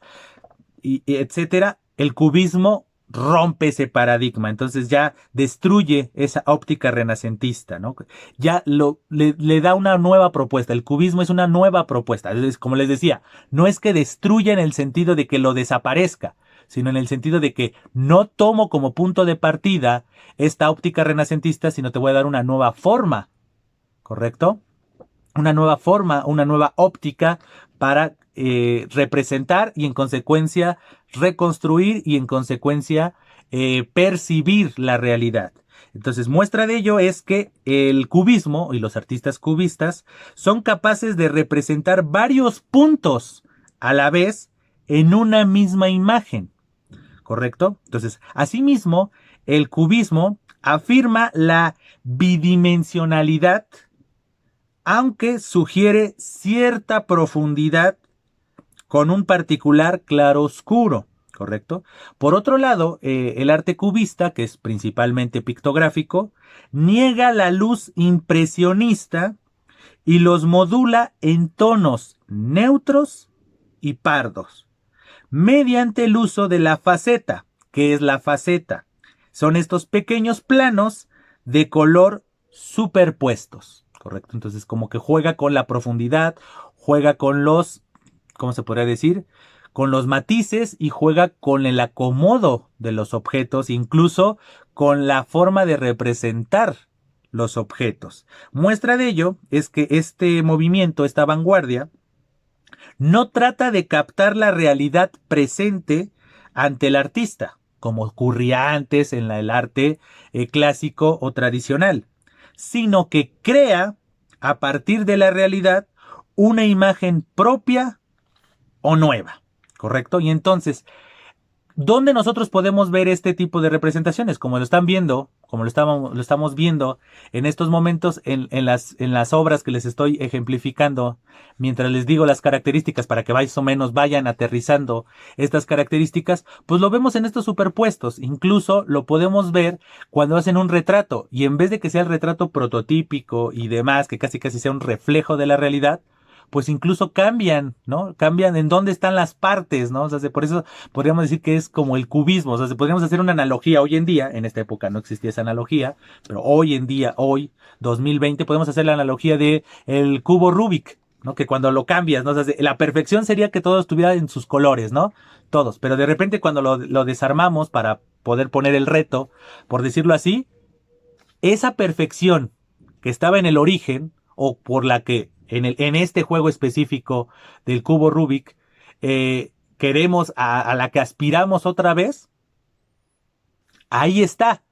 y etcétera. El cubismo rompe ese paradigma, entonces ya destruye esa óptica renacentista, ¿no? Ya le da una nueva propuesta. El cubismo es una nueva propuesta. Entonces, como les decía, no es que destruya en el sentido de que lo desaparezca, sino en el sentido de que no tomo como punto de partida esta óptica renacentista, sino te voy a dar una nueva forma, ¿correcto? Una nueva forma, una nueva óptica para representar y en consecuencia reconstruir y en consecuencia percibir la realidad. Entonces, muestra de ello es que el cubismo y los artistas cubistas son capaces de representar varios puntos a la vez en una misma imagen, ¿correcto? Entonces, asimismo, el cubismo afirma la bidimensionalidad, aunque sugiere cierta profundidad con un particular claroscuro, ¿correcto? Por otro lado, el arte cubista, que es principalmente pictográfico, niega la luz impresionista y los modula en tonos neutros y pardos, mediante el uso de la faceta. ¿Qué es la faceta? Son estos pequeños planos de color superpuestos, ¿correcto? Entonces como que juega con la profundidad, juega con los, ¿cómo se podría decir? Con los matices y juega con el acomodo de los objetos, incluso con la forma de representar los objetos. Muestra de ello es que este movimiento, esta vanguardia, no trata de captar la realidad presente ante el artista, como ocurría antes en el arte clásico o tradicional, sino que crea a partir de la realidad una imagen propia o nueva, ¿correcto? Y entonces, ¿dónde nosotros podemos ver este tipo de representaciones? Como lo están viendo, como lo estamos viendo en estos momentos en las obras que les estoy ejemplificando, mientras les digo las características para que más o menos vayan aterrizando estas características, pues lo vemos en estos superpuestos. Incluso lo podemos ver cuando hacen un retrato y en vez de que sea el retrato prototípico y demás, que casi casi sea un reflejo de la realidad, pues incluso cambian, ¿no? Cambian en dónde están las partes, ¿no? O sea, por eso podríamos decir que es como el cubismo. O sea, podríamos hacer una analogía hoy en día, en esta época no existía esa analogía, pero hoy en día, hoy, 2020, podemos hacer la analogía de el cubo Rubik, ¿no? Que cuando lo cambias, ¿no? O sea, la perfección sería que todo estuviera en sus colores, ¿no? Todos, pero de repente cuando lo desarmamos para poder poner el reto, por decirlo así, esa perfección que estaba en el origen, o por la que en este juego específico del cubo Rubik, queremos a la que aspiramos otra vez, ahí está.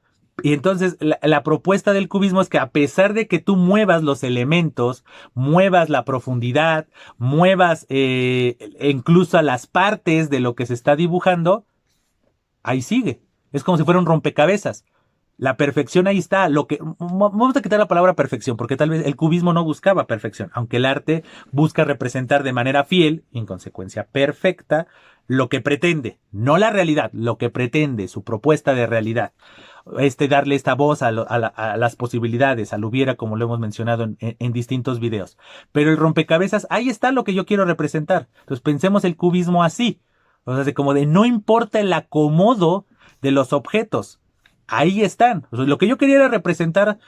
Y entonces la propuesta del cubismo es que a pesar de que tú muevas los elementos, muevas la profundidad, muevas incluso las partes de lo que se está dibujando, ahí sigue. Es como si fuera un rompecabezas. La perfección ahí está. Vamos a quitar la palabra perfección, porque tal vez el cubismo no buscaba perfección, aunque el arte busca representar de manera fiel, en consecuencia perfecta, lo que pretende, no la realidad, lo que pretende, su propuesta de realidad. Darle esta voz a las posibilidades, al hubiera, como lo hemos mencionado en distintos videos. Pero el rompecabezas, ahí está lo que yo quiero representar. Entonces pensemos el cubismo así. O sea, como de no importa el acomodo de los objetos. Ahí están. O sea, lo que yo quería era representar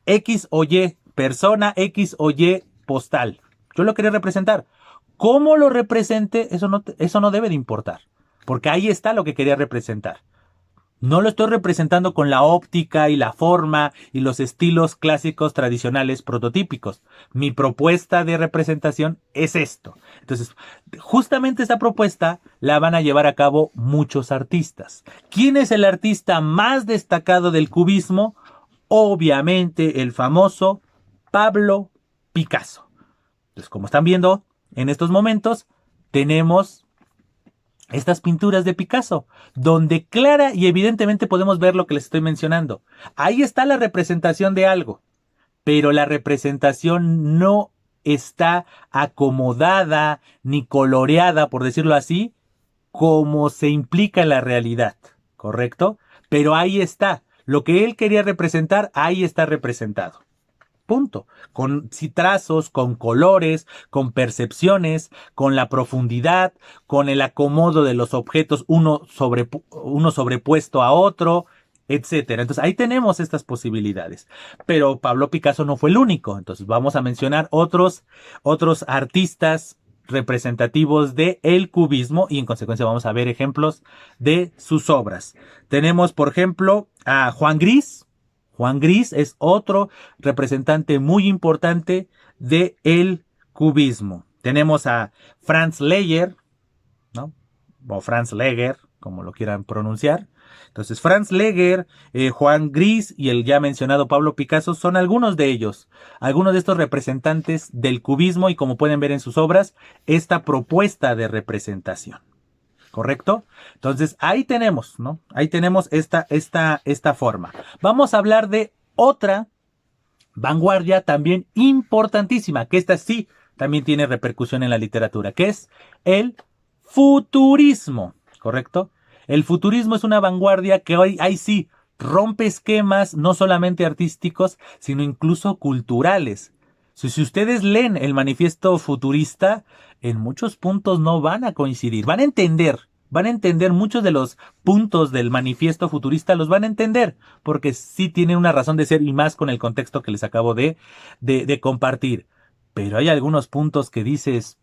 X o Y, persona X o Y postal. Yo lo quería representar. ¿Cómo lo represente? Eso no debe de importar. Porque ahí está lo que quería representar. No lo estoy representando con la óptica y la forma y los estilos clásicos tradicionales prototípicos. Mi propuesta de representación es esto. Entonces, justamente esa propuesta la van a llevar a cabo muchos artistas. ¿Quién es el artista más destacado del cubismo? Obviamente el famoso Pablo Picasso. Entonces, como están viendo, en estos momentos tenemos estas pinturas de Picasso, donde clara y evidentemente podemos ver lo que les estoy mencionando. Ahí está la representación de algo, pero la representación no está acomodada ni coloreada, por decirlo así, como se implica en la realidad, ¿correcto? Pero ahí está. Lo que él quería representar, ahí está representado. Punto. Con trazos, con colores, con percepciones, con la profundidad, con el acomodo de los objetos, uno sobrepuesto a otro, etcétera. Entonces ahí tenemos estas posibilidades. Pero Pablo Picasso no fue el único. Entonces vamos a mencionar otros artistas representativos de el cubismo y en consecuencia vamos a ver ejemplos de sus obras. Tenemos, por ejemplo, a Juan Gris. Juan Gris es otro representante muy importante de el cubismo. Tenemos a Franz Leger, ¿no? O Franz Leger, como lo quieran pronunciar. Entonces, Franz Leger, Juan Gris y el ya mencionado Pablo Picasso son algunos de ellos, algunos de estos representantes del cubismo y como pueden ver en sus obras, esta propuesta de representación. ¿Correcto? Entonces, ahí tenemos, ¿no? Ahí tenemos esta forma. Vamos a hablar de otra vanguardia también importantísima, que esta sí también tiene repercusión en la literatura, que es el futurismo, ¿correcto? El futurismo es una vanguardia que hoy, ahí sí, rompe esquemas no solamente artísticos, sino incluso culturales. Si ustedes leen el manifiesto futurista, en muchos puntos no van a coincidir. Van a entender muchos de los puntos del manifiesto futurista, los van a entender, porque sí tienen una razón de ser y más con el contexto que les acabo de compartir. Pero hay algunos puntos que dices,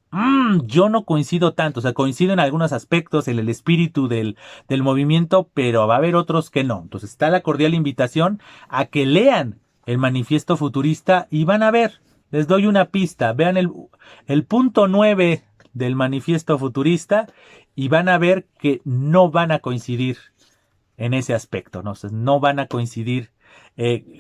yo no coincido tanto, o sea, coincido en algunos aspectos, en el espíritu del movimiento, pero va a haber otros que no. Entonces está la cordial invitación a que lean el manifiesto futurista y van a ver. Les doy una pista, vean el punto 9 del manifiesto futurista y van a ver que no van a coincidir en ese aspecto, ¿no? O sea, no van a coincidir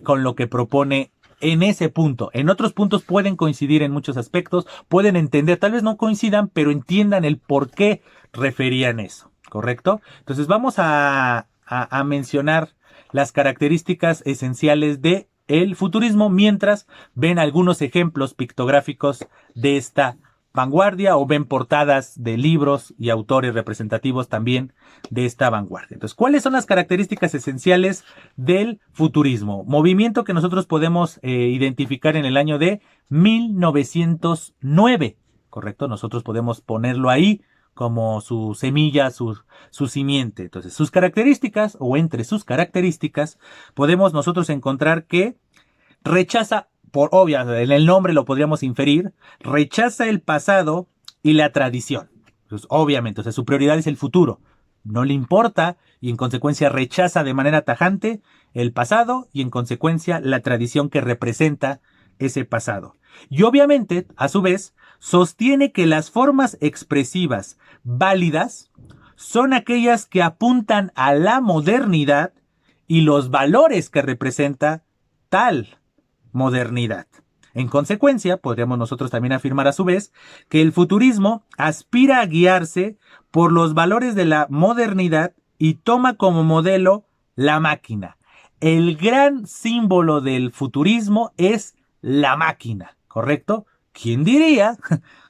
con lo que propone en ese punto. En otros puntos pueden coincidir en muchos aspectos, pueden entender, tal vez no coincidan, pero entiendan el por qué referían eso, ¿correcto? Entonces vamos a mencionar las características esenciales de el futurismo mientras ven algunos ejemplos pictográficos de esta vanguardia o ven portadas de libros y autores representativos también de esta vanguardia. Entonces, ¿cuáles son las características esenciales del futurismo? Movimiento que nosotros podemos identificar en el año de 1909, ¿correcto? Nosotros podemos ponerlo ahí como su semilla, su simiente. Entonces, sus características, o entre sus características, podemos nosotros encontrar que rechaza, por obvia, en el nombre lo podríamos inferir, rechaza el pasado y la tradición. Pues, obviamente, o sea, su prioridad es el futuro. No le importa y en consecuencia rechaza de manera tajante el pasado y en consecuencia la tradición que representa ese pasado. Y obviamente, a su vez, sostiene que las formas expresivas válidas son aquellas que apuntan a la modernidad y los valores que representa tal modernidad. En consecuencia, podríamos nosotros también afirmar a su vez que el futurismo aspira a guiarse por los valores de la modernidad y toma como modelo la máquina. El gran símbolo del futurismo es la máquina, ¿correcto? ¿Quién diría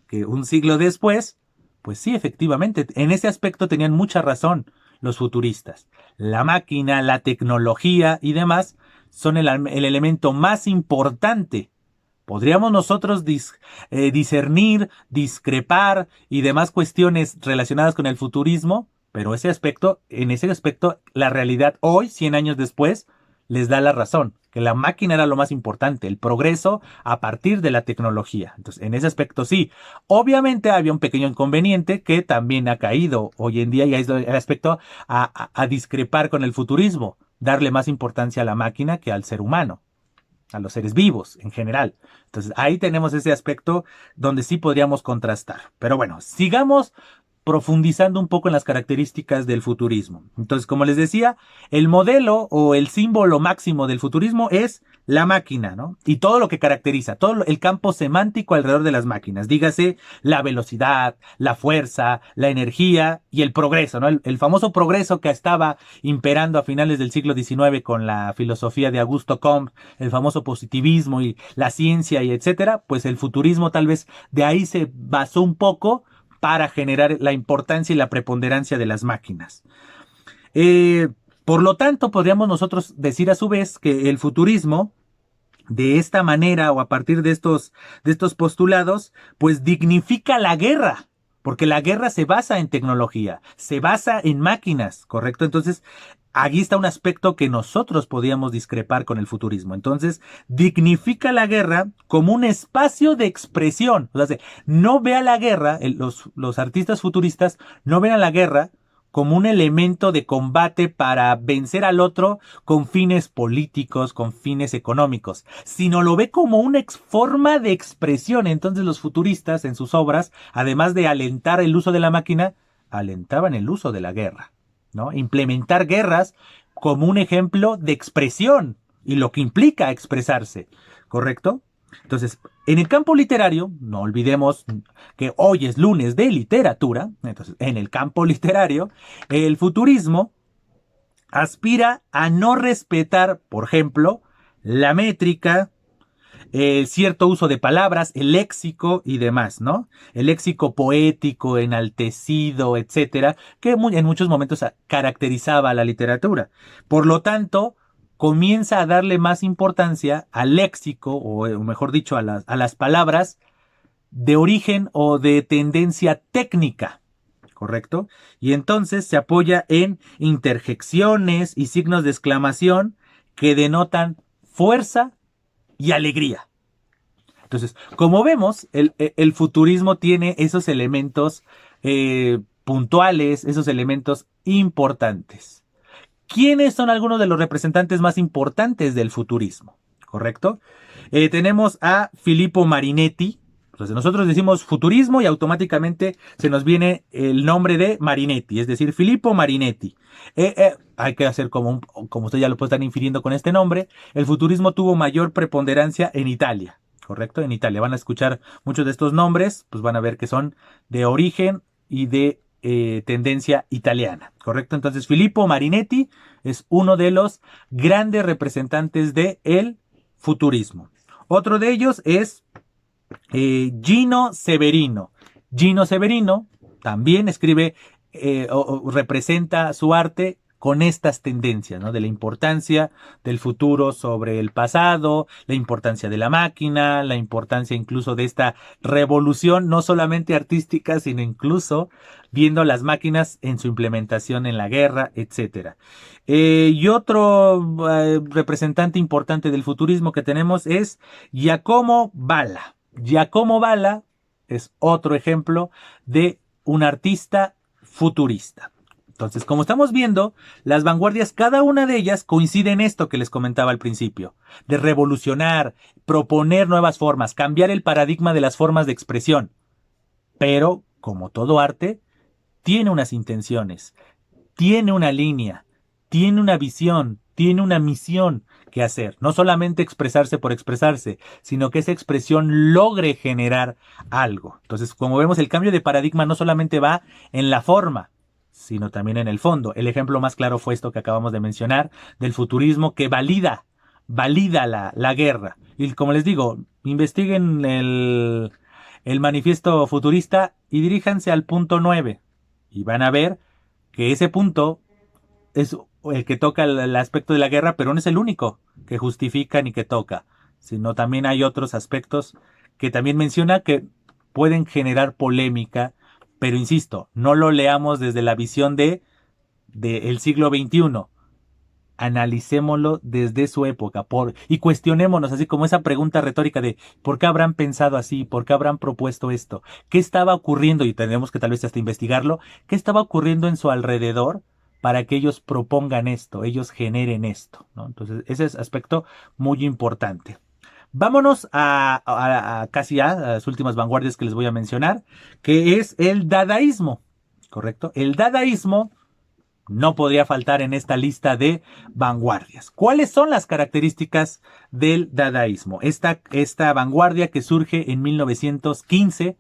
que un siglo después, pues sí, efectivamente, en ese aspecto tenían mucha razón los futuristas. La máquina, la tecnología y demás son el elemento más importante. Podríamos nosotros discernir, discrepar y demás cuestiones relacionadas con el futurismo, pero en ese aspecto, la realidad hoy, 100 años después, les da la razón, que la máquina era lo más importante, el progreso a partir de la tecnología. Entonces, en ese aspecto sí. Obviamente había un pequeño inconveniente que también ha caído hoy en día y es el aspecto a discrepar con el futurismo, darle más importancia a la máquina que al ser humano, a los seres vivos en general. Entonces, ahí tenemos ese aspecto donde sí podríamos contrastar. Pero bueno, sigamos profundizando un poco en las características del futurismo. Entonces, como les decía, el modelo o el símbolo máximo del futurismo es la máquina, ¿no? Y todo lo que caracteriza, el campo semántico alrededor de las máquinas. Dígase la velocidad, la fuerza, la energía y el progreso, ¿no? El famoso progreso que estaba imperando a finales del siglo XIX con la filosofía de Augusto Comte, el famoso positivismo y la ciencia y etcétera, pues el futurismo tal vez de ahí se basó un poco para generar la importancia y la preponderancia de las máquinas. Por lo tanto, podríamos nosotros decir a su vez que el futurismo, de esta manera o a partir de estos postulados, pues dignifica la guerra, porque la guerra se basa en tecnología, se basa en máquinas, ¿correcto? Entonces, aquí está un aspecto que nosotros podíamos discrepar con el futurismo. Entonces, dignifica la guerra como un espacio de expresión. O sea, no ve a la guerra, los artistas futuristas no ven a la guerra como un elemento de combate para vencer al otro con fines políticos, con fines económicos, sino lo ve como una forma de expresión. Entonces los futuristas en sus obras, además de alentar el uso de la máquina, alentaban el uso de la guerra, ¿no? Implementar guerras como un ejemplo de expresión y lo que implica expresarse, ¿correcto? Entonces, en el campo literario, no olvidemos que hoy es lunes de literatura, entonces en el campo literario, el futurismo aspira a no respetar, por ejemplo, la métrica, cierto uso de palabras, el léxico y demás, ¿no? El léxico poético, enaltecido, etcétera, que en muchos momentos caracterizaba a la literatura. Por lo tanto, comienza a darle más importancia al léxico, o mejor dicho, a las palabras de origen o de tendencia técnica, ¿correcto? Y entonces se apoya en interjecciones y signos de exclamación que denotan fuerza y alegría. Entonces, como vemos, el futurismo tiene esos elementos puntuales, esos elementos importantes. ¿Quiénes son algunos de los representantes más importantes del futurismo? ¿Correcto? Tenemos a Filippo Marinetti. Entonces nosotros decimos futurismo y automáticamente se nos viene el nombre de Marinetti, es decir, Filippo Marinetti. Hay que hacer como usted ya lo puede estar infiriendo con este nombre, el futurismo tuvo mayor preponderancia en Italia, ¿correcto? En Italia van a escuchar muchos de estos nombres, pues van a ver que son de origen y de tendencia italiana, ¿correcto? Entonces Filippo Marinetti es uno de los grandes representantes del futurismo. Otro de ellos es Gino Severino. Gino Severino también escribe o representa su arte con estas tendencias, ¿no? De la importancia del futuro sobre el pasado, la importancia de la máquina, la importancia incluso de esta revolución, no solamente artística, sino incluso viendo las máquinas en su implementación en la guerra, etcétera. Y otro representante importante del futurismo que tenemos es Giacomo Balla. Giacomo Balla es otro ejemplo de un artista futurista. Entonces, como estamos viendo, las vanguardias, cada una de ellas coincide en esto que les comentaba al principio, de revolucionar, proponer nuevas formas, cambiar el paradigma de las formas de expresión. Pero, como todo arte, tiene unas intenciones, tiene una línea, tiene una visión, tiene una misión que hacer. No solamente expresarse por expresarse, sino que esa expresión logre generar algo. Entonces, como vemos, el cambio de paradigma no solamente va en la forma, sino también en el fondo. El ejemplo más claro fue esto que acabamos de mencionar, del futurismo que valida la guerra. Y como les digo, investiguen el manifiesto futurista y diríjanse al punto 9. Y van a ver que ese punto es el que toca el aspecto de la guerra, pero no es el único que justifica ni que toca, sino también hay otros aspectos que también menciona que pueden generar polémica, pero insisto, no lo leamos desde la visión de el siglo XXI. Analicémoslo desde su época y cuestionémonos, así como esa pregunta retórica de ¿por qué habrán pensado así? ¿Por qué habrán propuesto esto? ¿Qué estaba ocurriendo? Y tenemos que tal vez hasta investigarlo. ¿Qué estaba ocurriendo en su alrededor para que ellos propongan esto, ellos generen esto, ¿no? Entonces, ese es aspecto muy importante. Vámonos a casi a las últimas vanguardias que les voy a mencionar, que es el dadaísmo, ¿correcto? El dadaísmo no podría faltar en esta lista de vanguardias. ¿Cuáles son las características del dadaísmo? Esta vanguardia que surge en 1915,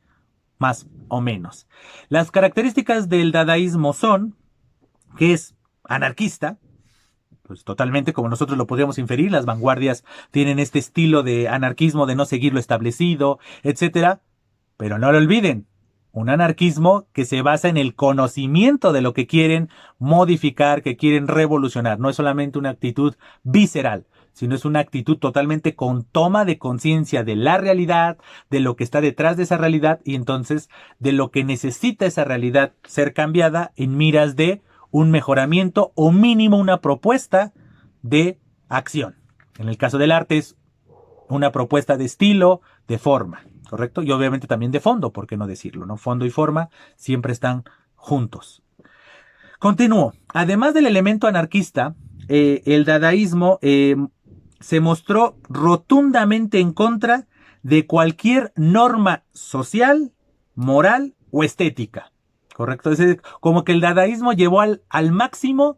más o menos. Las características del dadaísmo son que es anarquista, pues totalmente como nosotros lo podríamos inferir. Las vanguardias tienen este estilo de anarquismo, de no seguir lo establecido, etcétera. Pero no lo olviden, un anarquismo que se basa en el conocimiento de lo que quieren modificar, que quieren revolucionar. No es solamente una actitud visceral, sino es una actitud totalmente con toma de conciencia de la realidad, de lo que está detrás de esa realidad y entonces de lo que necesita esa realidad ser cambiada en miras de un mejoramiento o mínimo una propuesta de acción. En el caso del arte es una propuesta de estilo, de forma, ¿correcto? Y obviamente también de fondo, ¿por qué no decirlo? ¿No? Fondo y forma siempre están juntos. Continúo. Además del elemento anarquista, el dadaísmo se mostró rotundamente en contra de cualquier norma social, moral o estética. ¿Correcto? Es decir, como que el dadaísmo llevó al máximo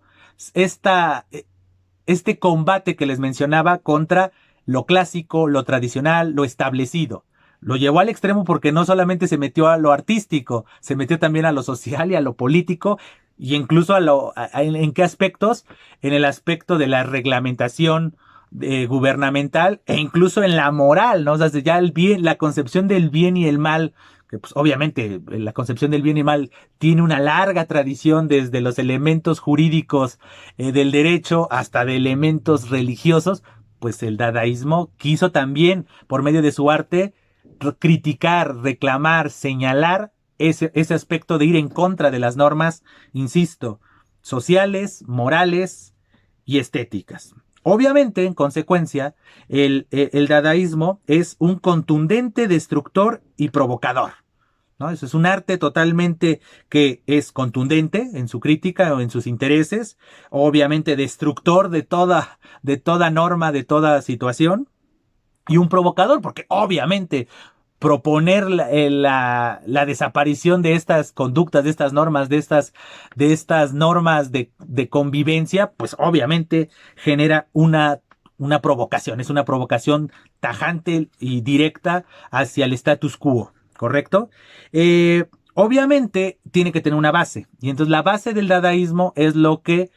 este combate que les mencionaba contra lo clásico, lo tradicional, lo establecido. Lo llevó al extremo porque no solamente se metió a lo artístico, se metió también a lo social y a lo político, y incluso ¿en qué aspectos? En el aspecto de la reglamentación gubernamental e incluso en la moral, ¿no? O sea, ya el bien, la concepción del bien y el mal, que pues obviamente la concepción del bien y mal tiene una larga tradición desde los elementos jurídicos del derecho hasta de elementos religiosos, pues el dadaísmo quiso también, por medio de su arte, criticar, reclamar, señalar ese aspecto de ir en contra de las normas, insisto, sociales, morales y estéticas. Obviamente, en consecuencia, el dadaísmo es un contundente destructor y provocador, ¿no? Eso es un arte totalmente que es contundente en su crítica o en sus intereses, obviamente destructor de toda norma, de toda situación, y un provocador, porque obviamente proponer la desaparición de estas conductas, de estas normas, de estas normas de convivencia, pues obviamente genera una provocación, es una provocación tajante y directa hacia el status quo, ¿correcto? Obviamente tiene que tener una base, y entonces la base del dadaísmo es lo que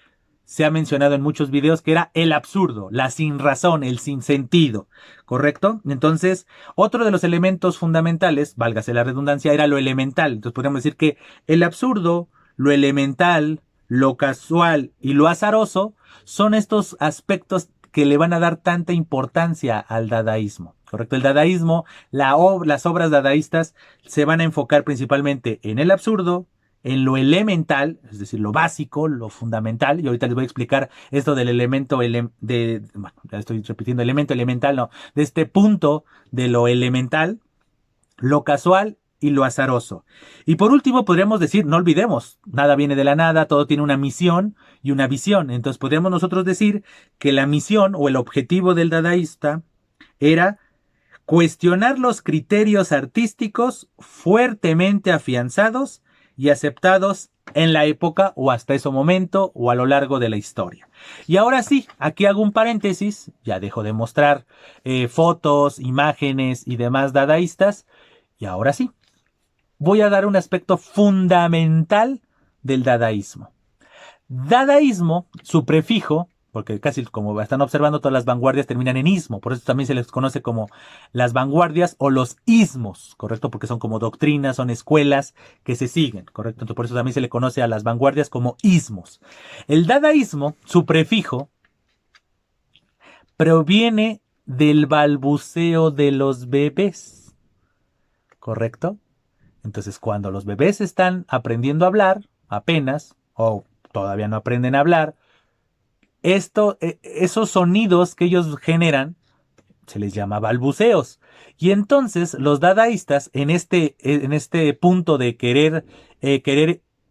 se ha mencionado en muchos videos, que era el absurdo, la sin razón, el sin sentido, ¿correcto? Entonces, otro de los elementos fundamentales, válgase la redundancia, era lo elemental. Entonces podríamos decir que el absurdo, lo elemental, lo casual y lo azaroso son estos aspectos que le van a dar tanta importancia al dadaísmo, ¿correcto? El dadaísmo, las obras dadaístas se van a enfocar principalmente en el absurdo, en lo elemental, es decir, lo básico, lo fundamental, y ahorita les voy a explicar esto del elemento, bueno, ya estoy repitiendo, elemento elemental, no, de este punto de lo elemental, lo casual y lo azaroso. Y por último, podríamos decir, no olvidemos, nada viene de la nada, todo tiene una misión y una visión. Entonces podríamos nosotros decir que la misión o el objetivo del dadaísta era cuestionar los criterios artísticos fuertemente afianzados y aceptados en la época o hasta ese momento o a lo largo de la historia. Y ahora sí, aquí hago un paréntesis, ya dejo de mostrar fotos, imágenes y demás dadaístas, y ahora sí, voy a dar un aspecto fundamental del dadaísmo. Dadaísmo, su prefijo, porque casi como están observando todas las vanguardias terminan en ismo, por eso también se les conoce como las vanguardias o los ismos, ¿correcto? Porque son como doctrinas, son escuelas que se siguen, ¿correcto? Entonces por eso también se le conoce a las vanguardias como ismos. El dadaísmo, su prefijo, proviene del balbuceo de los bebés, ¿correcto? Entonces cuando los bebés están aprendiendo a hablar, apenas, o todavía no aprenden a hablar, esos sonidos que ellos generan se les llama balbuceos. Y entonces los dadaístas en este punto de querer,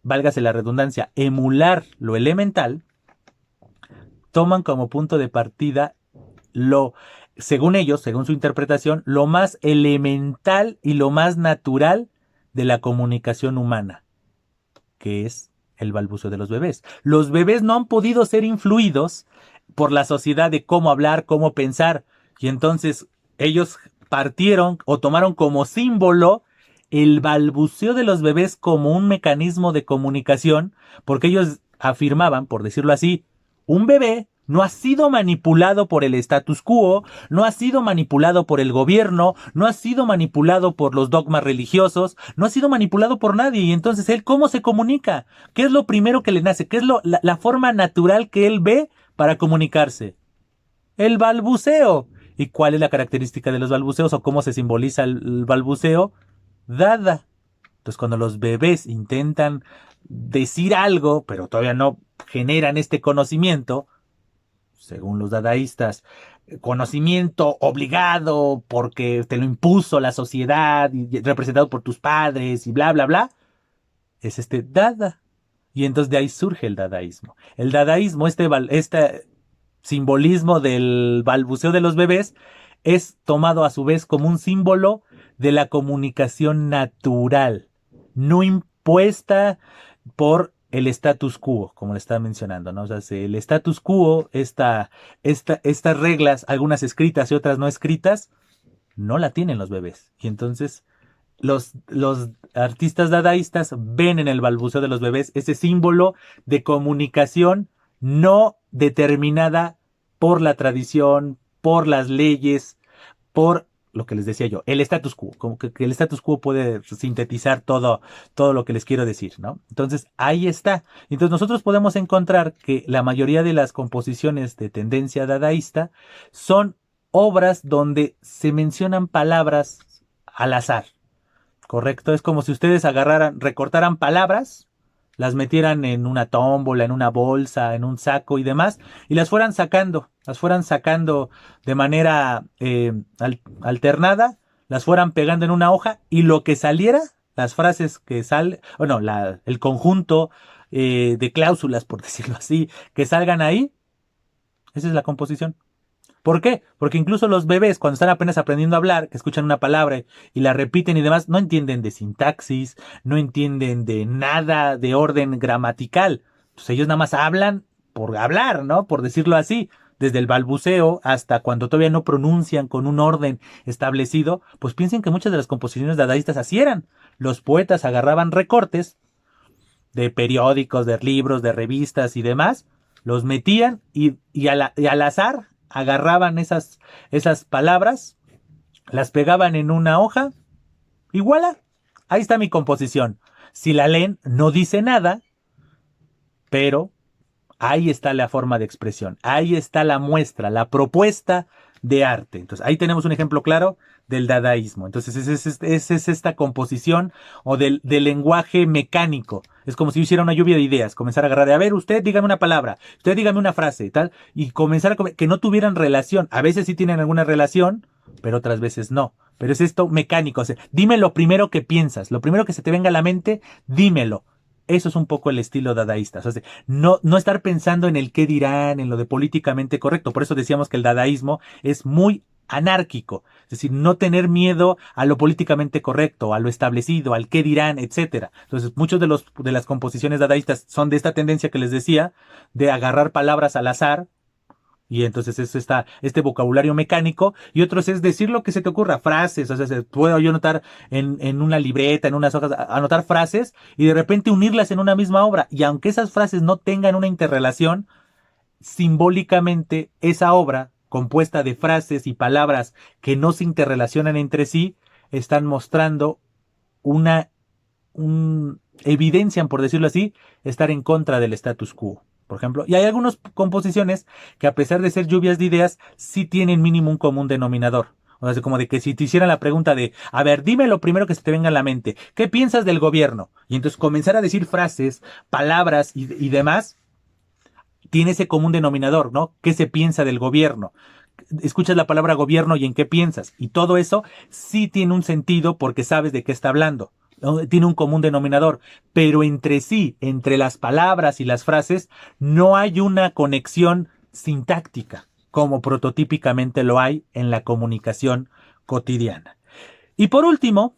válgase la redundancia, emular lo elemental, toman como punto de partida según ellos, según su interpretación, lo más elemental y lo más natural de la comunicación humana, que es El balbuceo de los bebés. Los bebés no han podido ser influidos por la sociedad de cómo hablar, cómo pensar. Y entonces ellos partieron o tomaron como símbolo el balbuceo de los bebés como un mecanismo de comunicación, porque ellos afirmaban, por decirlo así, un bebé no ha sido manipulado por el status quo, no ha sido manipulado por el gobierno, no ha sido manipulado por los dogmas religiosos, no ha sido manipulado por nadie. Y entonces él, ¿cómo se comunica? ¿Qué es lo primero que le nace? ¿Qué es la forma natural que él ve para comunicarse? El balbuceo. ¿Y cuál es la característica de los balbuceos o cómo se simboliza el balbuceo? Dada. Entonces cuando los bebés intentan decir algo, pero todavía no generan este conocimiento, según los dadaístas, conocimiento obligado porque te lo impuso la sociedad y representado por tus padres y bla, bla, bla, es este dada. Y entonces de ahí surge el dadaísmo. El dadaísmo, este simbolismo del balbuceo de los bebés, es tomado a su vez como un símbolo de la comunicación natural, no impuesta por el status quo, como le estaba mencionando, ¿no? O sea, el status quo, estas reglas, algunas escritas y otras no escritas, no la tienen los bebés. Y entonces los artistas dadaístas ven en el balbuceo de los bebés ese símbolo de comunicación no determinada por la tradición, por las leyes, por lo que les decía yo, el status quo, como que el status quo puede sintetizar todo lo que les quiero decir, ¿no? Entonces, ahí está. Entonces, nosotros podemos encontrar que la mayoría de las composiciones de tendencia dadaísta son obras donde se mencionan palabras al azar, ¿correcto? Es como si ustedes recortaran palabras, las metieran en una tómbola, en una bolsa, en un saco y demás, y las fueran sacando de manera alternada, las fueran pegando en una hoja y lo que saliera, las frases que el conjunto de cláusulas, por decirlo así, que salgan ahí, esa es la composición. ¿Por qué? Porque incluso los bebés, cuando están apenas aprendiendo a hablar, que escuchan una palabra y la repiten y demás, no entienden de sintaxis, no entienden de nada de orden gramatical. Pues ellos nada más hablan por hablar, ¿no? Por decirlo así. Desde el balbuceo hasta cuando todavía no pronuncian con un orden establecido, pues piensen que muchas de las composiciones dadaístas así eran. Los poetas agarraban recortes de periódicos, de libros, de revistas y demás, los metían y al azar agarraban esas palabras, las pegaban en una hoja y voilà, ahí está mi composición. Si la leen, no dice nada, pero ahí está la forma de expresión, ahí está la muestra, la propuesta de arte. Entonces, ahí tenemos un ejemplo claro del dadaísmo. Entonces, es esta composición o del lenguaje mecánico. Es como si yo hiciera una lluvia de ideas, comenzar a agarrar, a ver, usted dígame una palabra, usted dígame una frase, tal, y comenzar que no tuvieran relación. A veces sí tienen alguna relación, pero otras veces no. Pero es esto mecánico, o sea, dime lo primero que piensas, lo primero que se te venga a la mente, dímelo. Eso es un poco el estilo dadaísta. O sea, no estar pensando en el qué dirán, en lo de políticamente correcto. Por eso decíamos que el dadaísmo es muy anárquico. Es decir, no tener miedo a lo políticamente correcto, a lo establecido, al qué dirán, etcétera. Entonces, muchos de las composiciones dadaístas son de esta tendencia que les decía, de agarrar palabras al azar. Y entonces eso está, este vocabulario mecánico, y otros es decir lo que se te ocurra, frases, o sea, puedo yo anotar en una libreta, en unas hojas, anotar frases, y de repente unirlas en una misma obra, y aunque esas frases no tengan una interrelación, simbólicamente esa obra, compuesta de frases y palabras que no se interrelacionan entre sí, están mostrando evidencian, por decirlo así, estar en contra del status quo, por ejemplo. Y hay algunas composiciones que, a pesar de ser lluvias de ideas, sí tienen mínimo un común denominador. O sea, como de que si te hicieran la pregunta de, a ver, dime lo primero que se te venga a la mente, ¿qué piensas del gobierno? Y entonces comenzar a decir frases, palabras y demás, tiene ese común denominador, ¿no? ¿Qué se piensa del gobierno? Escuchas la palabra gobierno y en qué piensas. Y todo eso sí tiene un sentido porque sabes de qué está hablando. Tiene un común denominador, pero entre sí, entre las palabras y las frases, no hay una conexión sintáctica, como prototípicamente lo hay en la comunicación cotidiana. Y por último,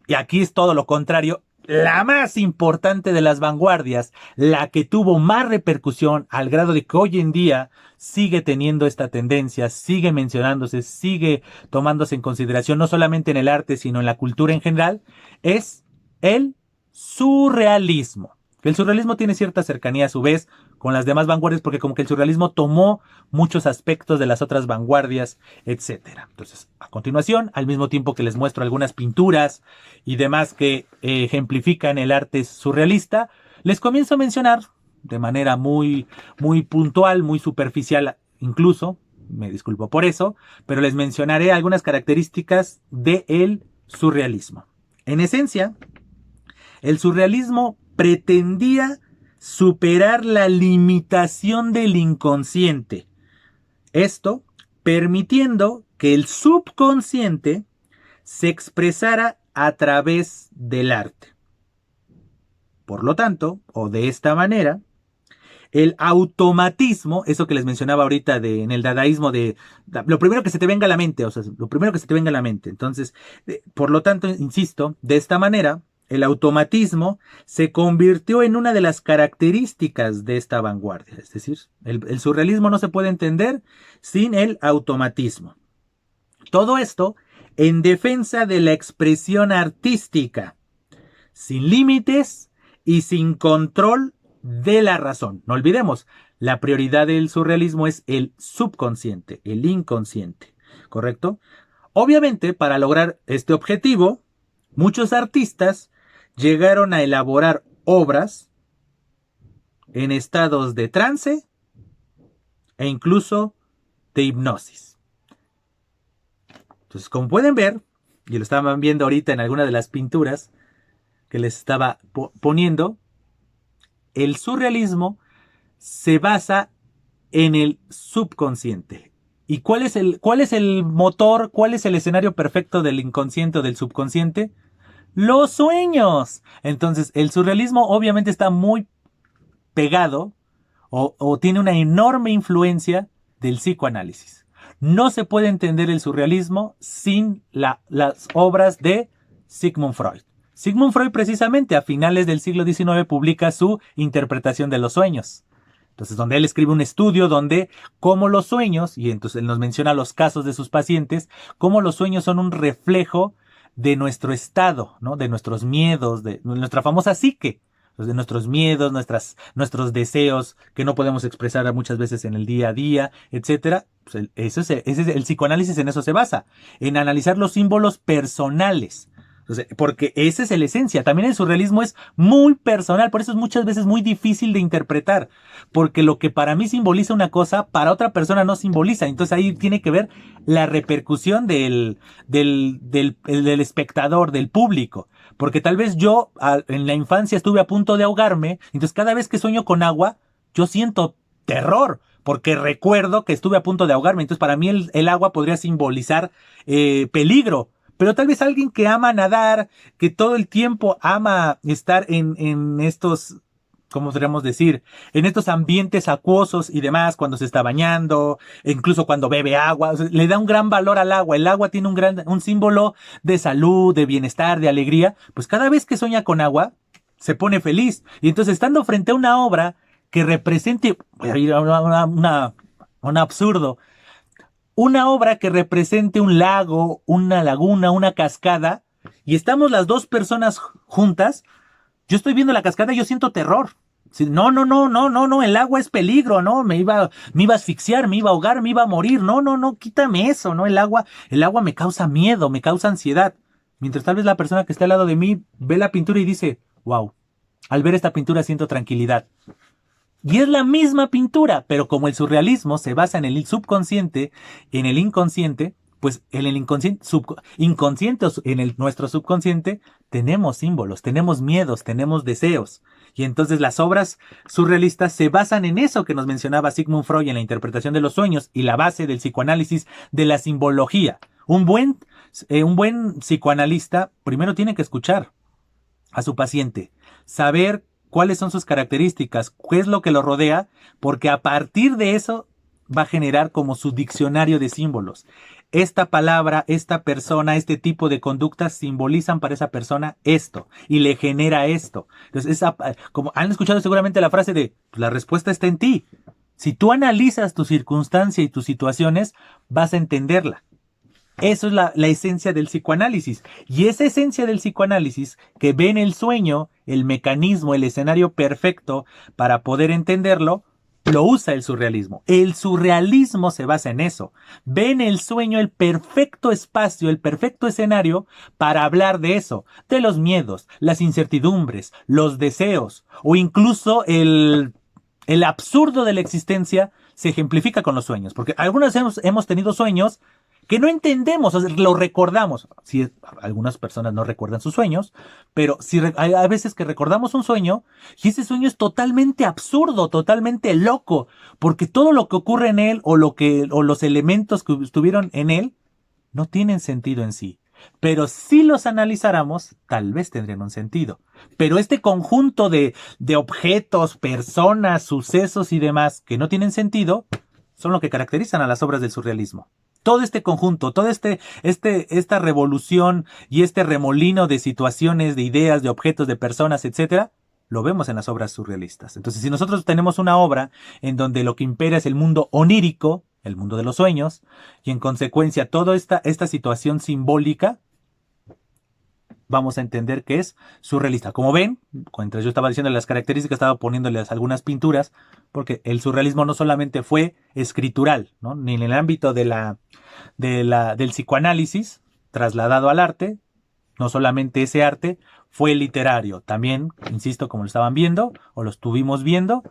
y aquí es todo lo contrario, la más importante de las vanguardias, la que tuvo más repercusión al grado de que hoy en día sigue teniendo esta tendencia, sigue mencionándose, sigue tomándose en consideración no solamente en el arte, sino en la cultura en general, es el surrealismo. El surrealismo tiene cierta cercanía a su vez con las demás vanguardias porque como que el surrealismo tomó muchos aspectos de las otras vanguardias, etcétera. Entonces, a continuación, al mismo tiempo que les muestro algunas pinturas y demás que ejemplifican el arte surrealista, les comienzo a mencionar de manera muy puntual, muy superficial incluso, me disculpo por eso, pero les mencionaré algunas características del surrealismo. En esencia, el surrealismo pretendía superar la limitación del inconsciente. Esto permitiendo que el subconsciente se expresara a través del arte. Por lo tanto, o de esta manera, el automatismo, eso que les mencionaba ahorita en el dadaísmo de lo primero que se te venga a la mente, o sea, lo primero que se te venga a la mente. Entonces, por lo tanto, insisto, de esta manera, el automatismo se convirtió en una de las características de esta vanguardia. Es decir, el surrealismo no se puede entender sin el automatismo. Todo esto en defensa de la expresión artística, sin límites y sin control de la razón. No olvidemos, la prioridad del surrealismo es el subconsciente, el inconsciente, ¿correcto? Obviamente, para lograr este objetivo, muchos artistas llegaron a elaborar obras en estados de trance e incluso de hipnosis. Entonces, como pueden ver, y lo estaban viendo ahorita en alguna de las pinturas que les estaba poniendo, el surrealismo se basa en el subconsciente. ¿Y cuál es el motor, cuál es el escenario perfecto del inconsciente o del subconsciente? Los sueños. Entonces, el surrealismo obviamente está muy pegado o tiene una enorme influencia del psicoanálisis. No se puede entender el surrealismo sin las obras de Sigmund Freud. Sigmund Freud precisamente a finales del siglo XIX publica su interpretación de los sueños. Entonces, donde él escribe un estudio donde cómo los sueños, y entonces él nos menciona los casos de sus pacientes, cómo los sueños son un reflejo de nuestro estado, ¿no? De nuestros miedos, de nuestra famosa psique, de nuestros miedos, nuestros deseos que no podemos expresar muchas veces en el día a día, etcétera. Pues el psicoanálisis en eso se basa, en analizar los símbolos personales. Entonces, porque esa es la esencia. También el surrealismo es muy personal, por eso es muchas veces muy difícil de interpretar, porque lo que para mí simboliza una cosa, para otra persona no simboliza. Entonces ahí tiene que ver la repercusión del espectador, del público. Porque tal vez yo en la infancia estuve a punto de ahogarme, entonces cada vez que sueño con agua, yo siento terror, porque recuerdo que estuve a punto de ahogarme. Entonces para mí el agua podría simbolizar peligro. Pero tal vez alguien que ama nadar, que todo el tiempo ama estar en estos, ¿cómo podríamos decir? En estos ambientes acuosos y demás, cuando se está bañando, incluso cuando bebe agua, o sea, le da un gran valor al agua. El agua tiene un símbolo de salud, de bienestar, de alegría. Pues cada vez que sueña con agua, se pone feliz. Y entonces estando frente a una obra que represente, voy a ir a un absurdo, una obra que represente un lago, una laguna, una cascada, y estamos las dos personas juntas, yo estoy viendo la cascada y yo siento terror. No, el agua es peligro, no, me iba a asfixiar, me iba a ahogar, me iba a morir, no, quítame eso, no, el agua me causa miedo, me causa ansiedad. Mientras tal vez la persona que está al lado de mí ve la pintura y dice, wow, al ver esta pintura siento tranquilidad. Y es la misma pintura, pero como el surrealismo se basa en el subconsciente, en el inconsciente, pues en el inconsciente en nuestro subconsciente tenemos símbolos, tenemos miedos, tenemos deseos. Y entonces las obras surrealistas se basan en eso que nos mencionaba Sigmund Freud en la interpretación de los sueños y la base del psicoanálisis de la simbología. Un buen psicoanalista primero tiene que escuchar a su paciente, saber cuáles son sus características, qué es lo que lo rodea, porque a partir de eso va a generar como su diccionario de símbolos. esta palabra, esta persona, este tipo de conductas simbolizan para esa persona esto y le genera esto. Entonces, como han escuchado seguramente la frase de la respuesta está en ti. Si tú analizas tu circunstancia y tus situaciones, vas a entenderla. Eso es la esencia del psicoanálisis. Y esa esencia del psicoanálisis que ve en el sueño el mecanismo, el escenario perfecto para poder entenderlo, lo usa el surrealismo. El surrealismo se basa en eso. Ve en el sueño el perfecto espacio, el perfecto escenario para hablar de eso, de los miedos, las incertidumbres, los deseos o incluso el absurdo de la existencia se ejemplifica con los sueños. Porque algunas hemos tenido sueños que no entendemos, o sea, lo recordamos. Sí, algunas personas no recuerdan sus sueños, pero hay veces que recordamos un sueño y ese sueño es totalmente absurdo, totalmente loco, porque todo lo que ocurre en él o los elementos que estuvieron en él no tienen sentido en sí. Pero si los analizáramos, tal vez tendrían un sentido. Pero este conjunto de objetos, personas, sucesos y demás que no tienen sentido son lo que caracterizan a las obras del surrealismo. Todo este conjunto, toda esta revolución y este remolino de situaciones, de ideas, de objetos, de personas, etcétera, lo vemos en las obras surrealistas. Entonces, si nosotros tenemos una obra en donde lo que impera es el mundo onírico, el mundo de los sueños, y en consecuencia toda esta situación simbólica, vamos a entender que es surrealista. Como ven, mientras yo estaba diciendo las características, estaba poniéndoles algunas pinturas, porque el surrealismo no solamente fue escritural, ¿no? Ni en el ámbito del psicoanálisis trasladado al arte, no solamente ese arte fue literario, también, insisto, como lo estaban viendo o lo estuvimos viendo,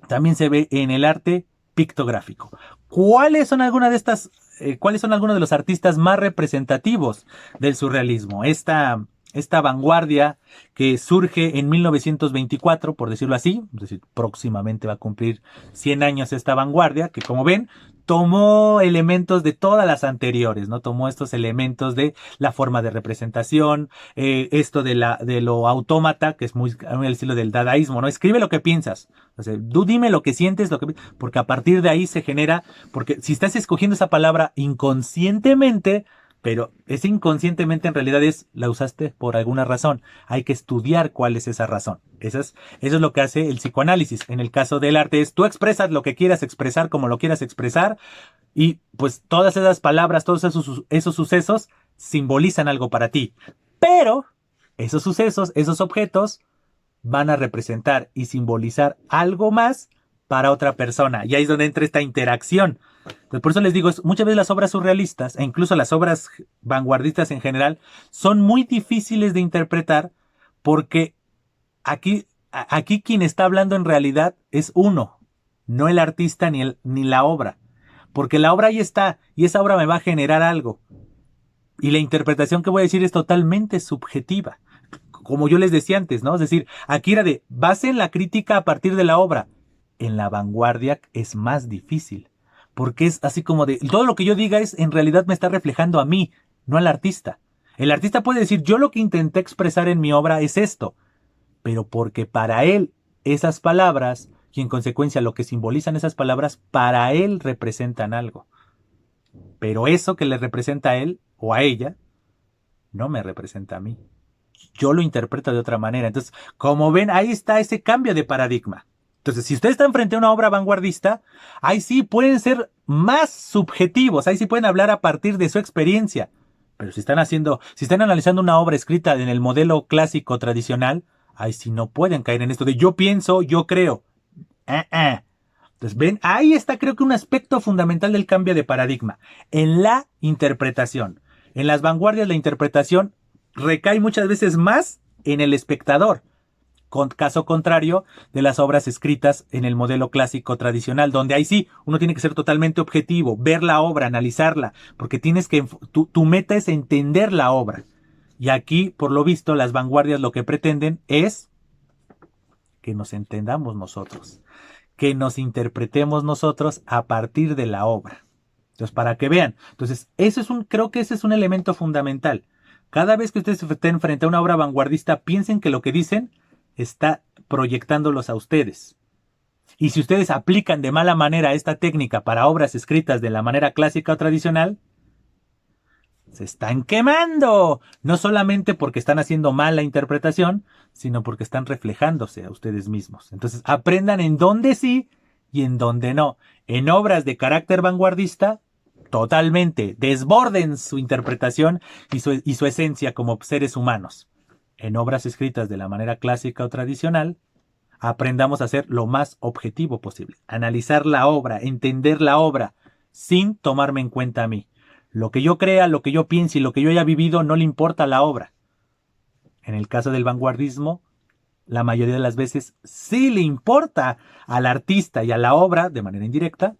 también se ve en el arte pictográfico. ¿Cuáles son algunas de estas, cuáles son algunos de los artistas más representativos del surrealismo? Esta vanguardia que surge en 1924, por decirlo así, es decir, próximamente va a cumplir 100 años esta vanguardia, que como ven, tomó elementos de todas las anteriores, ¿no? Tomó estos elementos de la forma de representación, esto de lo autómata, que es muy el estilo del dadaísmo, ¿no? Escribe lo que piensas. O sea, tú dime lo que sientes, porque a partir de ahí se genera, porque si estás escogiendo esa palabra inconscientemente, pero ese inconscientemente en realidad la usaste por alguna razón. Hay que estudiar cuál es esa razón. Eso es lo que hace el psicoanálisis. En el caso del arte tú expresas lo que quieras expresar como lo quieras expresar y pues todas esas palabras, todos esos sucesos simbolizan algo para ti. Pero esos sucesos, esos objetos van a representar y simbolizar algo más para otra persona. Y ahí es donde entra esta interacción. Entonces, por eso les digo, muchas veces las obras surrealistas e incluso las obras vanguardistas en general son muy difíciles de interpretar porque aquí quien está hablando en realidad es uno, no el artista ni la obra. Porque la obra ahí está y esa obra me va a generar algo. Y la interpretación que voy a decir es totalmente subjetiva. Como yo les decía antes, ¿no? Es decir, aquí era de base en la crítica a partir de la obra. En la vanguardia es más difícil. Porque es así como de, todo lo que yo diga en realidad me está reflejando a mí, no al artista. El artista puede decir, yo lo que intenté expresar en mi obra es esto. Pero porque para él esas palabras, y en consecuencia lo que simbolizan esas palabras, para él representan algo. Pero eso que le representa a él o a ella, no me representa a mí. Yo lo interpreto de otra manera. Entonces, como ven, ahí está ese cambio de paradigma. Entonces, si ustedes están frente a una obra vanguardista, ahí sí pueden ser más subjetivos, ahí sí pueden hablar a partir de su experiencia. Pero si están analizando una obra escrita en el modelo clásico tradicional, ahí sí no pueden caer en esto de yo pienso, yo creo. Entonces, ven, ahí está creo que un aspecto fundamental del cambio de paradigma, en la interpretación. En las vanguardias la interpretación recae muchas veces más en el espectador. Caso contrario de las obras escritas en el modelo clásico tradicional, donde ahí sí, uno tiene que ser totalmente objetivo, ver la obra, analizarla, porque tu meta es entender la obra. Y aquí, por lo visto, las vanguardias lo que pretenden es que nos entendamos nosotros, que nos interpretemos nosotros a partir de la obra. Entonces, para que vean, entonces, creo que ese es un elemento fundamental. Cada vez que ustedes estén frente a una obra vanguardista, piensen que lo que dicen está proyectándolos a ustedes. Y si ustedes aplican de mala manera esta técnica para obras escritas de la manera clásica o tradicional, se están quemando. No solamente porque están haciendo mal la interpretación, sino porque están reflejándose a ustedes mismos. Entonces, aprendan en dónde sí y en dónde no. En obras de carácter vanguardista, totalmente desborden su interpretación y su esencia como seres humanos. En obras escritas de la manera clásica o tradicional, aprendamos a ser lo más objetivo posible. Analizar la obra, entender la obra, sin tomarme en cuenta a mí. Lo que yo crea, lo que yo piense y lo que yo haya vivido no le importa a la obra. En el caso del vanguardismo, la mayoría de las veces sí le importa al artista y a la obra, de manera indirecta,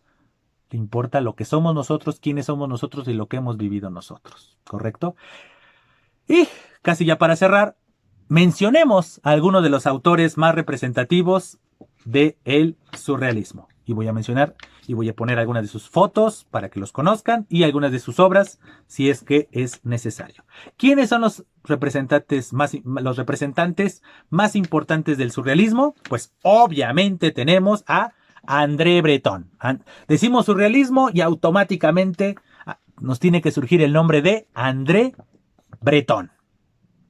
le importa lo que somos nosotros, quiénes somos nosotros y lo que hemos vivido nosotros. ¿Correcto? Y casi ya para cerrar, mencionemos a algunos de los autores más representativos del surrealismo. Y voy a mencionar y voy a poner algunas de sus fotos para que los conozcan y algunas de sus obras si es que es necesario. ¿Quiénes son los representantes más importantes del surrealismo? Pues obviamente tenemos a André Breton. Decimos surrealismo y automáticamente nos tiene que surgir el nombre de André Breton.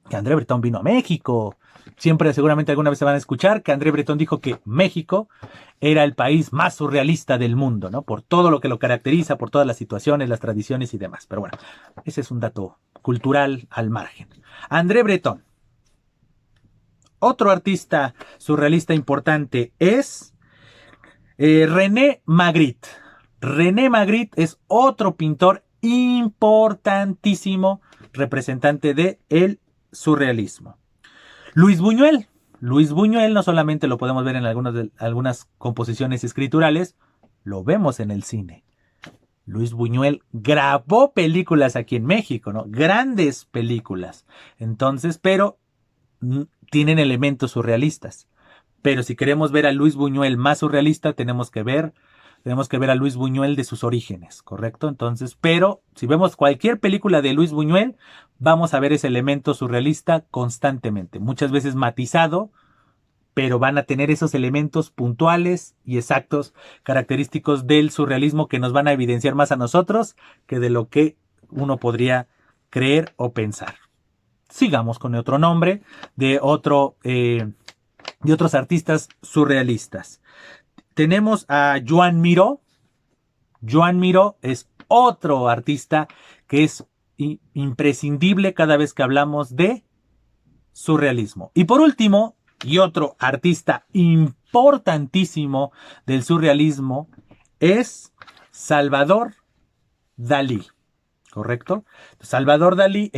Que André Breton vino a México. Siempre seguramente alguna vez se van a escuchar que André Breton dijo que México era el país más surrealista del mundo, ¿no? Por todo lo que lo caracteriza, por todas las situaciones, las tradiciones y demás. Pero bueno, ese es un dato cultural al margen. André Breton. Otro artista surrealista importante es René Magritte. René Magritte es otro pintor importantísimo representante del surrealismo. Luis Buñuel. Luis Buñuel no solamente lo podemos ver en algunas composiciones escriturales, lo vemos en el cine. Luis Buñuel grabó películas aquí en México, ¿no? Grandes películas. Entonces, pero tienen elementos surrealistas. Pero si queremos ver a Luis Buñuel más surrealista, tenemos que ver a Luis Buñuel de sus orígenes, ¿correcto? Entonces, pero si vemos cualquier película de Luis Buñuel, vamos a ver ese elemento surrealista constantemente, muchas veces matizado, pero van a tener esos elementos puntuales y exactos, característicos del surrealismo que nos van a evidenciar más a nosotros que de lo que uno podría creer o pensar. Sigamos con otro nombre de otros artistas surrealistas. Tenemos a Joan Miró. Joan Miró es otro artista que es imprescindible cada vez que hablamos de surrealismo. Y por último, y otro artista importantísimo del surrealismo es Salvador Dalí. ¿Correcto? Salvador Dalí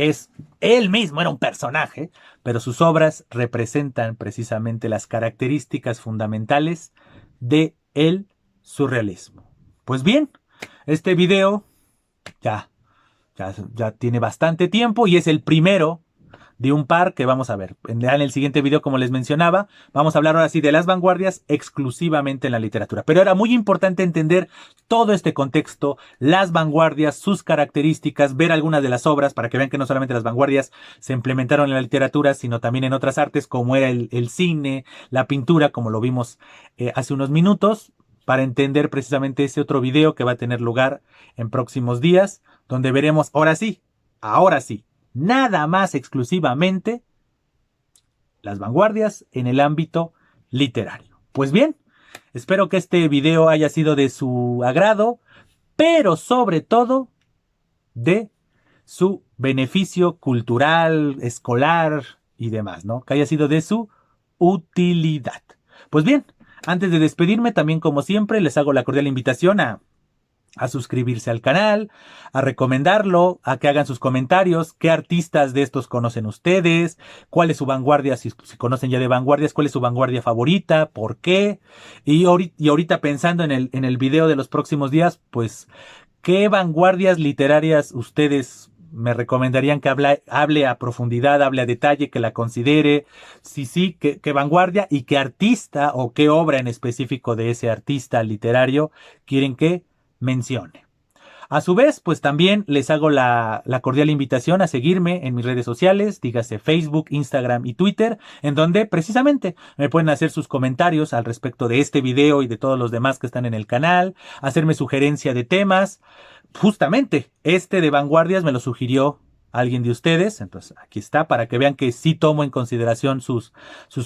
él mismo era un personaje, pero sus obras representan precisamente las características fundamentales de el surrealismo. Pues bien, este video ya tiene bastante tiempo y es el primero de un par que vamos a ver. En el siguiente video, como les mencionaba, vamos a hablar ahora sí de las vanguardias exclusivamente en la literatura. Pero era muy importante entender todo este contexto, las vanguardias, sus características, ver algunas de las obras para que vean que no solamente las vanguardias se implementaron en la literatura, sino también en otras artes como era el cine, la pintura, como lo vimos hace unos minutos, para entender precisamente ese otro video que va a tener lugar en próximos días, donde veremos ahora sí, nada más exclusivamente las vanguardias en el ámbito literario. Pues bien, espero que este video haya sido de su agrado, pero sobre todo de su beneficio cultural, escolar y demás, ¿no? Que haya sido de su utilidad. Pues bien, antes de despedirme, también como siempre, les hago la cordial invitación a suscribirse al canal, a recomendarlo, a que hagan sus comentarios, qué artistas de estos conocen ustedes, cuál es su vanguardia, si conocen ya de vanguardias, cuál es su vanguardia favorita, por qué, y ahorita pensando en el video de los próximos días, pues, ¿qué vanguardias literarias ustedes me recomendarían que hable a profundidad, hable a detalle, que la considere? Sí, qué vanguardia y qué artista o qué obra en específico de ese artista literario quieren que mencione. A su vez, pues también les hago la cordial invitación a seguirme en mis redes sociales, dígase Facebook, Instagram y Twitter, en donde precisamente me pueden hacer sus comentarios al respecto de este video y de todos los demás que están en el canal, hacerme sugerencia de temas. Justamente, este de vanguardias me lo sugirió alguien de ustedes, entonces aquí está para que vean que sí tomo en consideración sus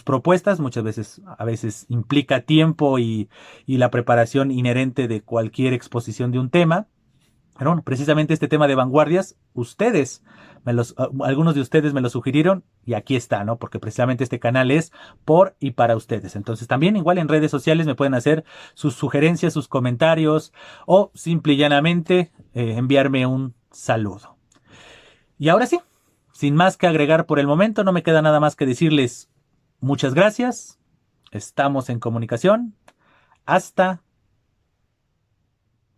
propuestas. Muchas veces, a veces implica tiempo y la preparación inherente de cualquier exposición de un tema. Pero bueno, precisamente este tema de vanguardias, algunos de ustedes me lo sugirieron y aquí está, ¿no? Porque precisamente este canal es por y para ustedes. Entonces también igual en redes sociales me pueden hacer sus sugerencias, sus comentarios o simple y llanamente enviarme un saludo. Y ahora sí, sin más que agregar por el momento, no me queda nada más que decirles muchas gracias. Estamos en comunicación. Hasta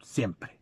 siempre.